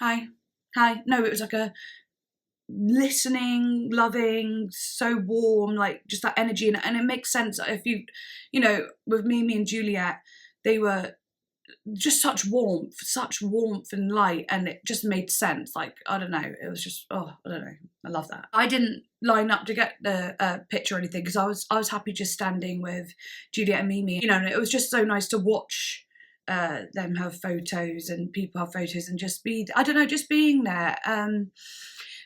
hi. No, it was like a listening, loving, so warm, like just that energy. And it makes sense if you know, with Mimi and Juliet, they were just such warmth and light, and it just made sense. Like, I don't know, it was just, oh, I don't know, I love that. I didn't line up to get the picture or anything because I was happy just standing with Juliet and Mimi, you know, and it was just so nice to watch them have photos and people have photos and just be, I don't know, just being there.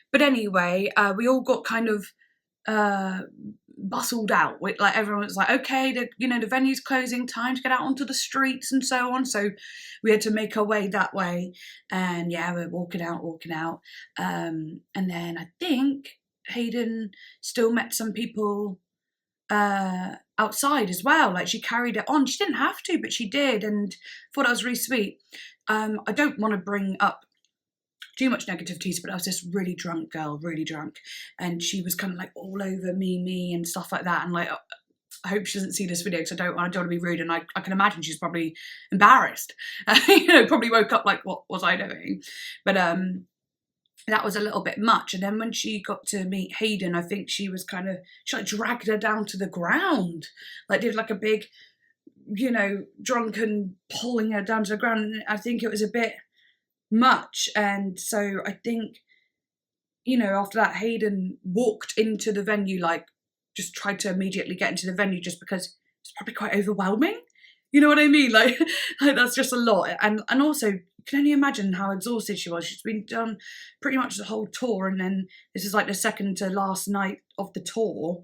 But anyway, we all got kind of bustled out. Like everyone was like, okay, the venue's closing, time to get out onto the streets and so on. So we had to make our way that way. And yeah, we're walking out. And then I think Hayden still met some people outside as well. Like she carried it on. She didn't have to, but she did, and thought that was really sweet. I don't want to bring up too much negativities, but I was this really drunk girl, and she was kind of like all over me and stuff like that. And like, I hope she doesn't see this video because I don't want to be rude, and I can imagine she's probably embarrassed. Probably woke up like, what was I doing? But that was a little bit much. And then when she got to meet Hayden, I think she like dragged her down to the ground, like did like a big, drunken pulling her down to the ground. And I think it was a bit much. And so I think, after that, Hayden walked into the venue, like just tried to immediately get into the venue just because it's probably quite overwhelming. You know what I mean? Like that's just a lot. And also can only imagine how exhausted she was. She's been done pretty much the whole tour, and then this is like the second to last night of the tour.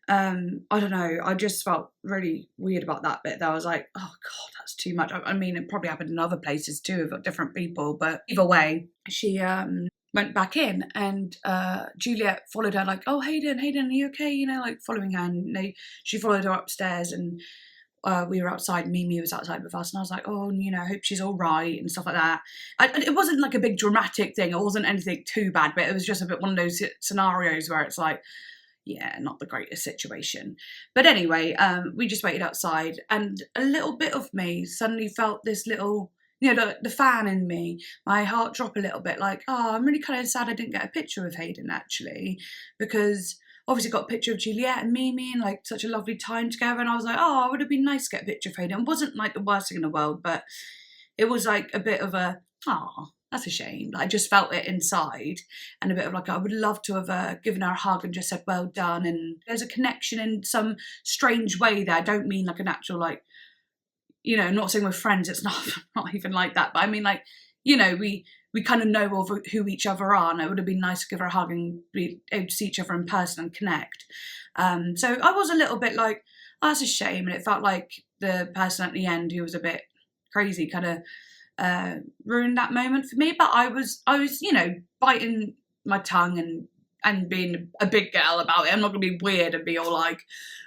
I don't know, I just felt really weird about that bit there. I was like, oh god, that's too much. I mean, it probably happened in other places too with different people, but either way, she went back in, and Juliet followed her like, oh, Hayden, are you okay? You know, like following her, and she followed her upstairs, and we were outside, Mimi was outside with us, and I was like, oh, you know, I hope she's all right and stuff like that. It wasn't like a big dramatic thing, it wasn't anything too bad, but it was just a bit one of those scenarios where it's like, yeah, not the greatest situation. But anyway, we just waited outside, and a little bit of me suddenly felt this little, you know, the fan in me, my heart drop a little bit, like, oh, I'm really kind of sad I didn't get a picture with Hayden, actually, because obviously got a picture of Juliet and Mimi and like such a lovely time together, and I was like, oh, it would have been nice to get a picture of Hayden. It wasn't like the worst thing in the world, but it was like a bit of a, oh, that's a shame. Like, I just felt it inside, and a bit of like, I would love to have given her a hug and just said well done, and there's a connection in some strange way there. I don't mean like an actual, like, you know, not saying we're friends, it's not even like that, but I mean, like, you know, we kind of know of who each other are, and it would have been nice to give her a hug and be able to see each other in person and connect. So I was a little bit like, oh, that's a shame, and it felt like the person at the end who was a bit crazy kind of ruined that moment for me. But I was, you know, biting my tongue and being a big girl about it. I'm not gonna be weird and be all like,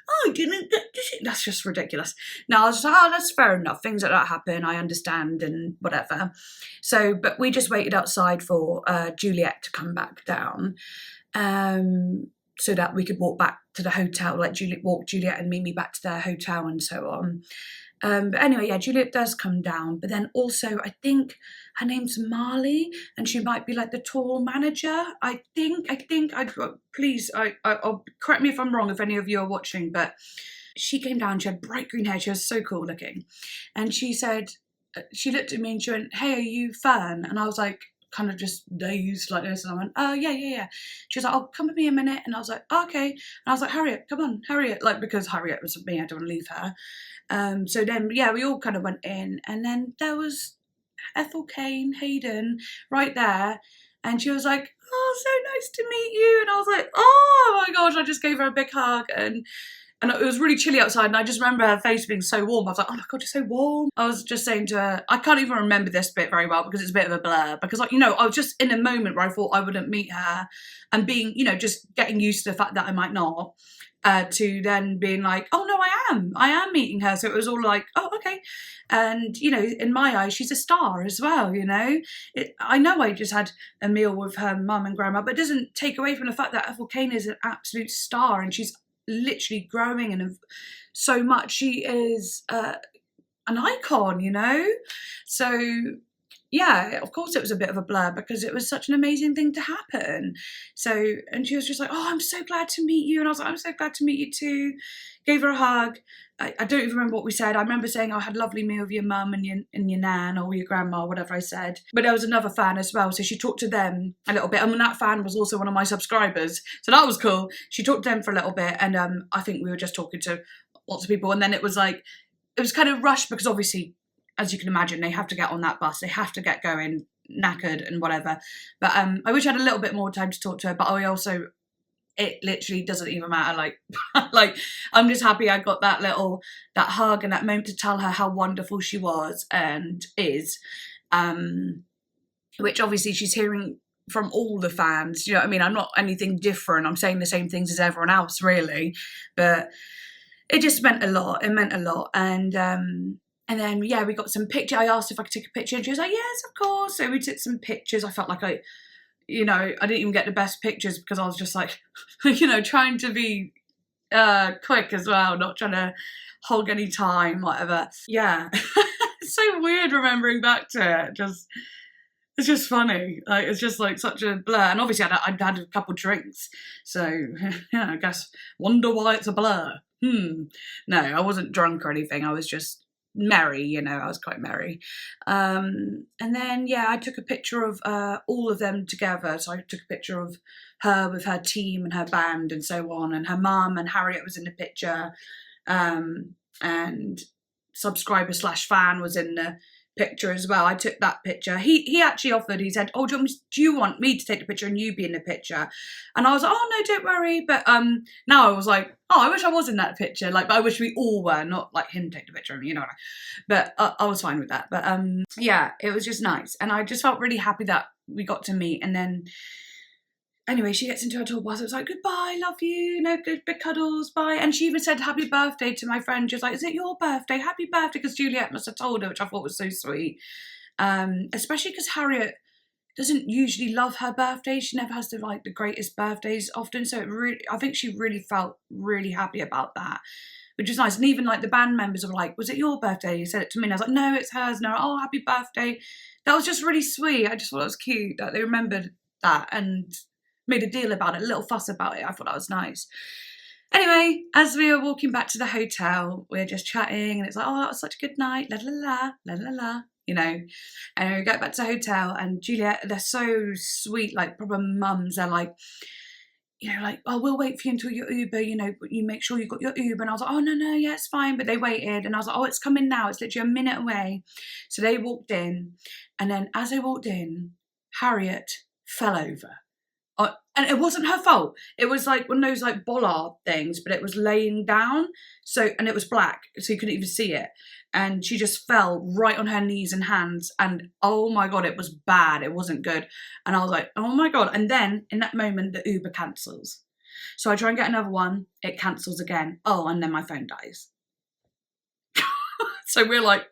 oh, I didn't get to see. That's just ridiculous. No, I was like, oh, that's fair enough. Things like that happen. I understand and whatever. So, but we just waited outside for Juliet to come back down, so that we could walk back to the hotel, like walk Juliet and Mimi back to their hotel and so on. But anyway, yeah, Juliet does come down, but then also I think her name's Marley, and she might be like the tour manager. I think. Please, I'll correct me if I'm wrong, if any of you are watching. But she came down. She had bright green hair. She was so cool looking, and she said, she looked at me and she went, "Hey, are you Fern?" And I was like, kind of just dazed like this, and I went, oh, yeah. She was like, oh, come with me a minute, and I was like, oh, okay. And I was like, Harriet, come on, Harriet, like, because Harriet was me, I don't want to leave her. So then, yeah, we all kind of went in, and then there was Ethel Kane, Hayden, right there, and she was like, oh, so nice to meet you, and I was like, oh my gosh, I just gave her a big hug, and it was really chilly outside, and I just remember her face being so warm. I was like, oh my god, you're so warm. I was just saying to her, I can't even remember this bit very well because it's a bit of a blur, because, like, you know, I was just in a moment where I thought I wouldn't meet her, and being, you know, just getting used to the fact that I might not, to then being like, oh no, I am meeting her. So it was all like, oh, okay. And, you know, in my eyes, she's a star as well, you know. I know I just had a meal with her mum and grandma, but it doesn't take away from the fact that Ethel Kane is an absolute star, and she's literally growing and so much. She is an icon, you know. So yeah, of course it was a bit of a blur because it was such an amazing thing to happen. So, and she was just like, oh, I'm so glad to meet you. And I was like, I'm so glad to meet you too. Gave her a hug. I don't even remember what we said. I remember saying, I had a lovely meal with your mum and your nan or your grandma, whatever I said. But there was another fan as well. So she talked to them a little bit. And that fan was also one of my subscribers. So that was cool. She talked to them for a little bit. And I think we were just talking to lots of people. And then it was like, it was kind of rushed because obviously, as you can imagine, they have to get on that bus. They have to get going, knackered and whatever. But I wish I had a little bit more time to talk to her. But I also, it literally doesn't even matter. Like, like I'm just happy I got that hug and that moment to tell her how wonderful she was and is. Which obviously she's hearing from all the fans. You know what I mean? I'm not anything different. I'm saying the same things as everyone else, really. But it just meant a lot. It meant a lot. And then, yeah, we got some pictures. I asked if I could take a picture, and she was like, yes, of course. So we took some pictures. I felt like I didn't even get the best pictures because I was just like, you know, trying to be quick as well, not trying to hog any time, whatever. Yeah. It's so weird remembering back to it. It's just funny. Like, it's just like such a blur. And obviously I'd had a couple drinks. So, yeah, I guess, wonder why it's a blur. No, I wasn't drunk or anything. I was just merry, you know, I was quite merry. And then, yeah, I took a picture of all of them together. So I took a picture of her with her team and her band and so on, and her mum and Harriet was in the picture, and subscriber / fan was in the picture as well. I took that picture. He actually offered, he said, oh, do you want me to take the picture and you be in the picture? And I was like, oh no, don't worry. But now I was like, oh, I wish I was in that picture. Like, but I wish we all were, not like him take the picture, you know what But I was fine with that. But yeah, it was just nice. And I just felt really happy that we got to meet. And then anyway, she gets into her tour bus. It was like, goodbye, love you, good big cuddles, bye. And she even said happy birthday to my friend. She was like, is it your birthday? Happy birthday, because Juliet must have told her, which I thought was so sweet. Especially because Harriet doesn't usually love her birthday. She never has the greatest birthdays often. So I think she really felt really happy about that, which is nice. And even like the band members were like, was it your birthday? You said it to me. And I was like, no, it's hers. No, oh, happy birthday. That was just really sweet. I just thought it was cute that they remembered that and made a deal about it, a little fuss about it. I thought that was nice. Anyway, as we were walking back to the hotel, we were just chatting and it's like, oh, that was such a good night, la la la, la la la, you know. And we get back to the hotel and Juliet, they're so sweet, like proper mums. They're like, you know, like, oh, we'll wait for you until your Uber, you know, but you make sure you got your Uber. And I was like, oh, no, yeah, it's fine. But they waited and I was like, oh, it's coming now. It's literally a minute away. So they walked in and then as they walked in, Harriet fell over. And it wasn't her fault. It was like one of those like bollard things, but it was laying down. So, and it was black, so you couldn't even see it. And she just fell right on her knees and hands. And oh my God, it was bad. It wasn't good. And I was like, oh my God. And then in that moment, the Uber cancels. So I try and get another one. It cancels again. Oh, and then my phone dies. So we're like,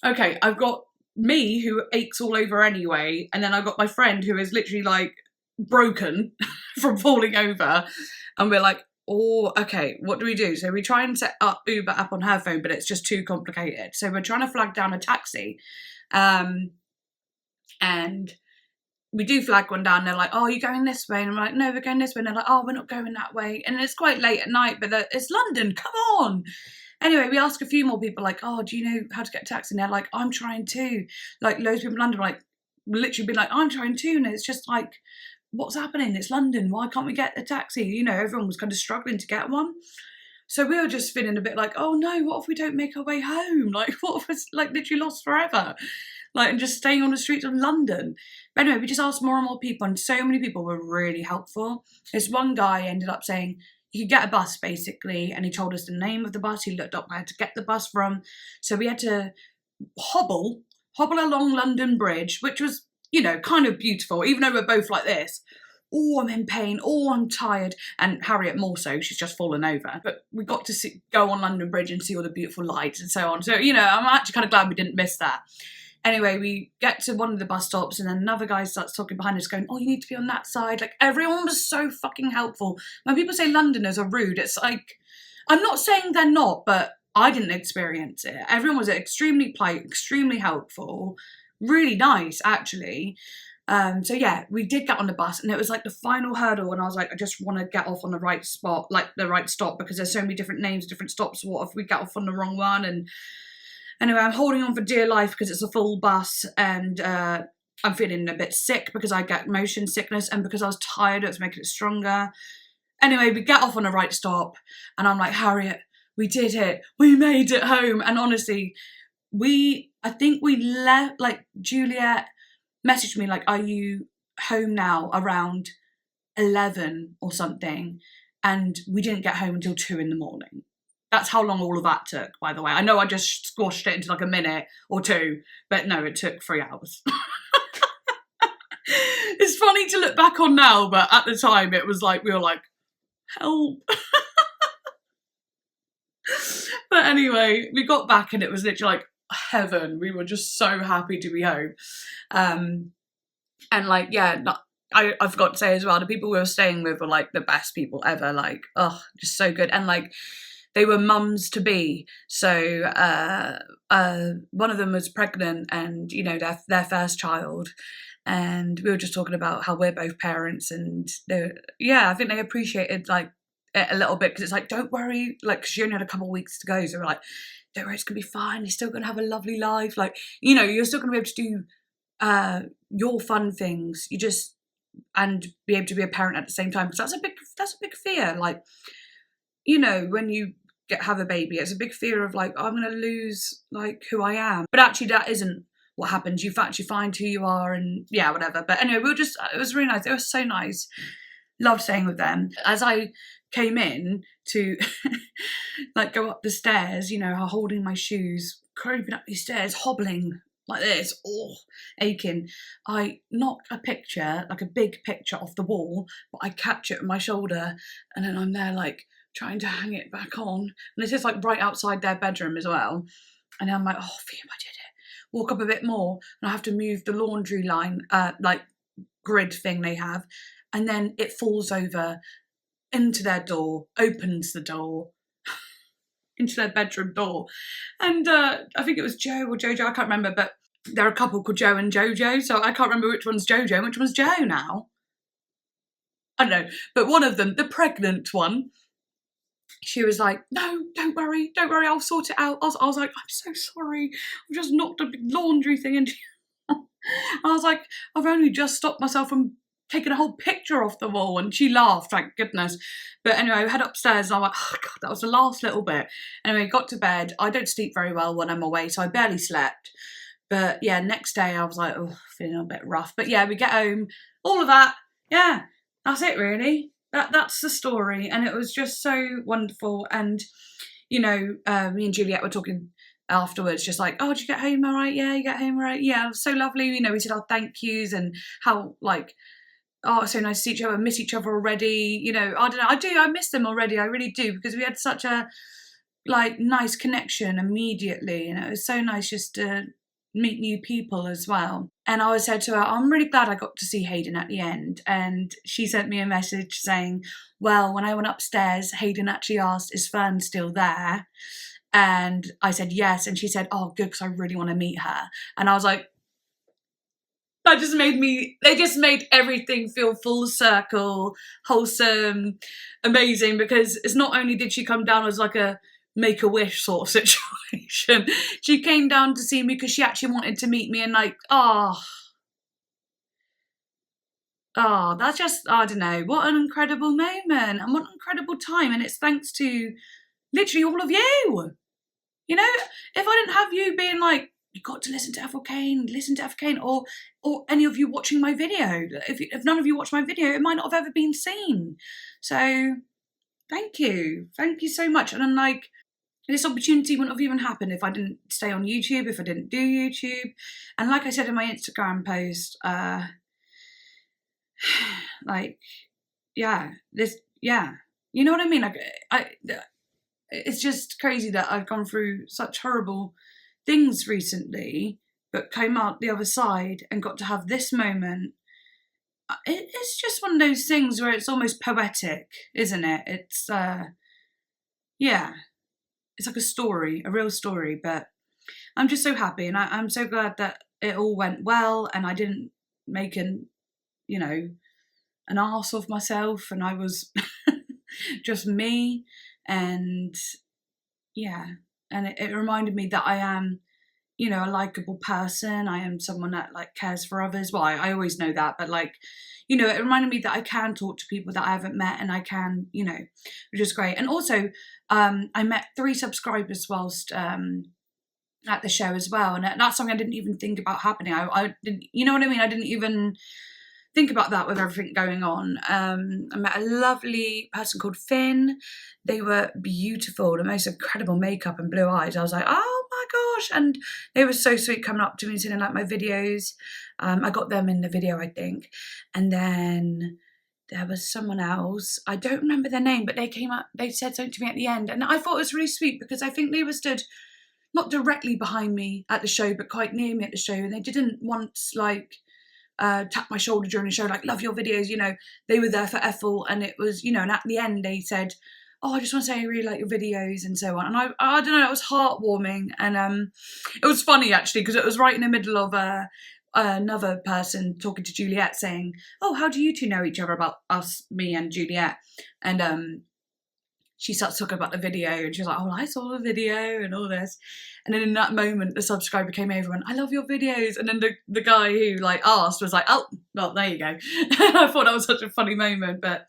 okay, I've got me who aches all over anyway. And then I've got my friend who is literally like, broken from falling over, and we're like, oh, okay, what do we do? So we try and set up Uber app on her phone, but it's just too complicated. So we're trying to flag down a taxi, and we do flag one down. They're like, oh, are you going this way? And I'm like, no, we're going this way. And they're like, oh, we're not going that way. And it's quite late at night, but it's London, come on. Anyway, we ask a few more people like, oh, do you know how to get a taxi? And they're like, I'm trying to. Like loads of people in London are like, literally be like, I'm trying to. And it's just like, what's happening? It's London. Why can't we get a taxi? You know, everyone was kind of struggling to get one. So we were just feeling a bit like, oh no, what if we don't make our way home? Like, what if it's like literally lost forever? Like, and just staying on the streets of London. But anyway, we just asked more and more people, and so many people were really helpful. This one guy ended up saying, you could get a bus basically, and he told us the name of the bus. He looked up where to get the bus from. So we had to hobble along London Bridge, which was, you know, kind of beautiful, even though we're both like this. Oh, I'm in pain. Oh, I'm tired. And Harriet more so, she's just fallen over. But we got to go on London Bridge and see all the beautiful lights and so on. So, you know, I'm actually kind of glad we didn't miss that. Anyway, we get to one of the bus stops and then another guy starts talking behind us going, oh, you need to be on that side. Like, everyone was so fucking helpful. When people say Londoners are rude, it's like, I'm not saying they're not, but I didn't experience it. Everyone was extremely polite, extremely helpful. Really nice, actually. So yeah, we did get on the bus and it was like the final hurdle and I was like, I just want to get off on the right spot, like the right stop, because there's so many different names, different stops. What if we get off on the wrong one? And anyway, I'm holding on for dear life because it's a full bus and I'm feeling a bit sick because I get motion sickness and because I was tired, it was making it stronger. Anyway, we get off on the right stop and I'm like, Harriet, we did it. We made it home. And honestly, I think we left, like Juliet messaged me like, are you home now around 11 or something? And we didn't get home until 2 in the morning. That's how long all of that took, by the way. I know I just squashed it into like a minute or two, but no, it took 3 hours. It's funny to look back on now, but at the time it was like, we were like, help. But anyway, we got back and it was literally like heaven. We were just so happy to be home. And like, yeah, I forgot to say as well, the people we were staying with were like the best people ever. Like, oh, just so good. And like, they were mums to be. So one of them was pregnant and, you know, their first child. And we were just talking about how we're both parents and yeah, I think they appreciated like it a little bit because it's like, don't worry, like, because she only had a couple of weeks to go. So we're like, don't worry, it's going to be fine. You're still going to have a lovely life. Like, you know, you're still going to be able to do your fun things. You just, and be able to be a parent at the same time. Because that's a big fear. Like, you know, when you have a baby. It's a big fear of like, I'm going to lose like who I am. But actually that isn't what happens. You actually find who you are, and yeah, whatever. But anyway, it was really nice. It was so nice. Loved staying with them. As I came in to like go up the stairs, you know, holding my shoes, creeping up these stairs, hobbling like this, oh, aching, I knock a picture, like a big picture off the wall, but I catch it with my shoulder, and then I'm there like trying to hang it back on. And this is like right outside their bedroom as well. And I'm like, oh, phew, I did it. Walk up a bit more, and I have to move the laundry line, like grid thing they have. And then it falls over into their door, opens the door, into their bedroom door. And I think it was Joe or Jojo, I can't remember, but they're a couple called Joe and Jojo, so I can't remember which one's Jojo and which one's Joe now. I don't know, but one of them, the pregnant one, she was like, no, don't worry, I'll sort it out. I was like, I'm so sorry, I've just knocked a big laundry thing into you. I was like, I've only just stopped myself from taking a whole picture off the wall, and she laughed, thank goodness. But anyway, I head upstairs and I'm like, oh God, that was the last little bit. Anyway, got to bed. I don't sleep very well when I'm away, so I barely slept. But yeah, next day I was like, oh, feeling a bit rough. But yeah, we get home, all of that. Yeah, that's it really. That's the story. And it was just so wonderful. And, you know, me and Juliet were talking afterwards, just like, oh, did you get home all right? Yeah, you get home all right? Yeah, it was so lovely. You know, we said our thank yous and how, like, oh, it's so nice to see each other, miss each other already. You know, I don't know, I miss them already, I really do, because we had such a, like, nice connection immediately, and it was so nice just to meet new people as well. And I said to her, I'm really glad I got to see Hayden at the end. And she sent me a message saying, well, when I went upstairs, Hayden actually asked, is Fern still there? And I said yes, and she said, oh good, because I really want to meet her. And I was like, they just made everything feel full circle, wholesome, amazing, because it's not only did she come down as like a Make-A-Wish sort of situation, she came down to see me because she actually wanted to meet me, and like, that's just, I don't know, what an incredible moment and what an incredible time, and it's thanks to literally all of you. You know, if I didn't have you being like, you got to listen to Ethel Kane, or any of you watching my video. If none of you watched my video, it might not have ever been seen. So thank you so much. And then like, this opportunity wouldn't have even happened if I didn't stay on YouTube, if I didn't do YouTube. And like I said in my Instagram post, like, yeah, you know what I mean? Like, it's just crazy that I've gone through such horrible things recently, but came out the other side and got to have this moment. It's just one of those things where it's almost poetic, isn't it? It's yeah, it's like a story, a real story. But I'm just so happy, and I'm so glad that it all went well, and I didn't make an arse of myself, and I was just me. And yeah, and it reminded me that I am, you know, a likable person. I am someone that like cares for others. Well, I always know that, but like, you know, it reminded me that I can talk to people that I haven't met, and I can, you know, which is great. And also, I met 3 subscribers whilst at the show as well, and that's something I didn't even think about happening. I didn't, you know what I mean? I didn't even think about that with everything going on. I met a lovely person called Finn. They were beautiful, the most incredible makeup and blue eyes. I was like, oh my gosh. And they were so sweet, coming up to me and saying like my videos. I got them in the video, I think. And then there was someone else, I don't remember their name, but they came up, they said something to me at the end. And I thought it was really sweet, because I think they were stood not directly behind me at the show, but quite near me at the show. And they didn't once like tap my shoulder during the show, like, love your videos, you know. They were there for Ethel, and it was, you know, and at the end they said, oh, I just want to say I really like your videos and so on. And I don't know, it was heartwarming. And it was funny actually, because it was right in the middle of another person talking to Juliet saying, oh, how do you two know each other, about us, me and Juliet? And she starts talking about the video, and she's like, oh, I saw the video and all this. And then in that moment, the subscriber came over and, I love your videos. And then the guy who like asked was like, oh, well, there you go. I thought that was such a funny moment. But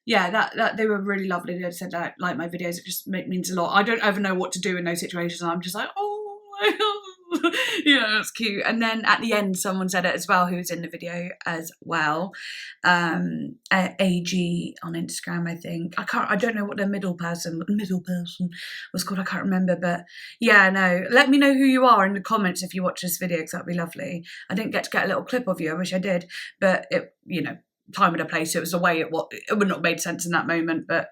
yeah, that they were really lovely. They said that like my videos, it just means a lot. I don't ever know what to do in those situations. I'm just like, oh my God. Yeah, it's cute. And then at the end, someone said it as well, who was in the video as well. AG on Instagram, I think. I don't know what the middle person was called. I can't remember, but yeah, no. Let me know who you are in the comments if you watch this video, because that'd be lovely. I didn't get to get a little clip of you. I wish I did, but it, you know, time and a place, it was a way it would not have made sense in that moment. But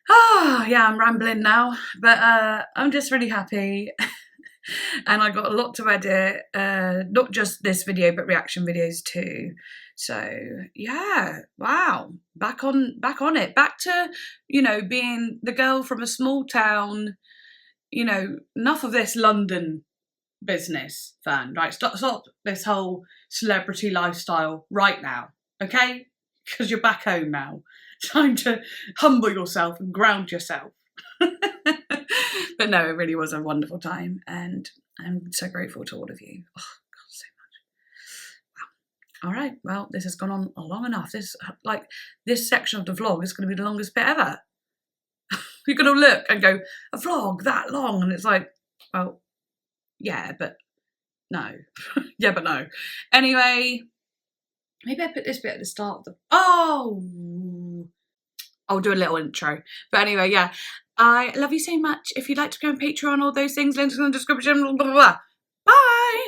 yeah, I'm rambling now, but I'm just really happy. And I got a lot to edit, not just this video but reaction videos too. So yeah, wow, back on it, back to, you know, being the girl from a small town. You know, enough of this London business, Fern, right? Stop this whole celebrity lifestyle right now. Okay, because you're back home now. Time to humble yourself and ground yourself. But no, it really was a wonderful time, and I'm so grateful to all of you. Oh God, so much. Wow. All right, well, this has gone on long enough. This section of the vlog is going to be the longest bit ever. You're going to look and go, a vlog that long, and it's like, well, yeah, but no. Yeah, but no. Anyway. Maybe I put this bit at the start of the... Oh! I'll do a little intro. But anyway, yeah. I love you so much. If you'd like to go on Patreon, all those things, links in the description. Blah, blah, blah. Bye!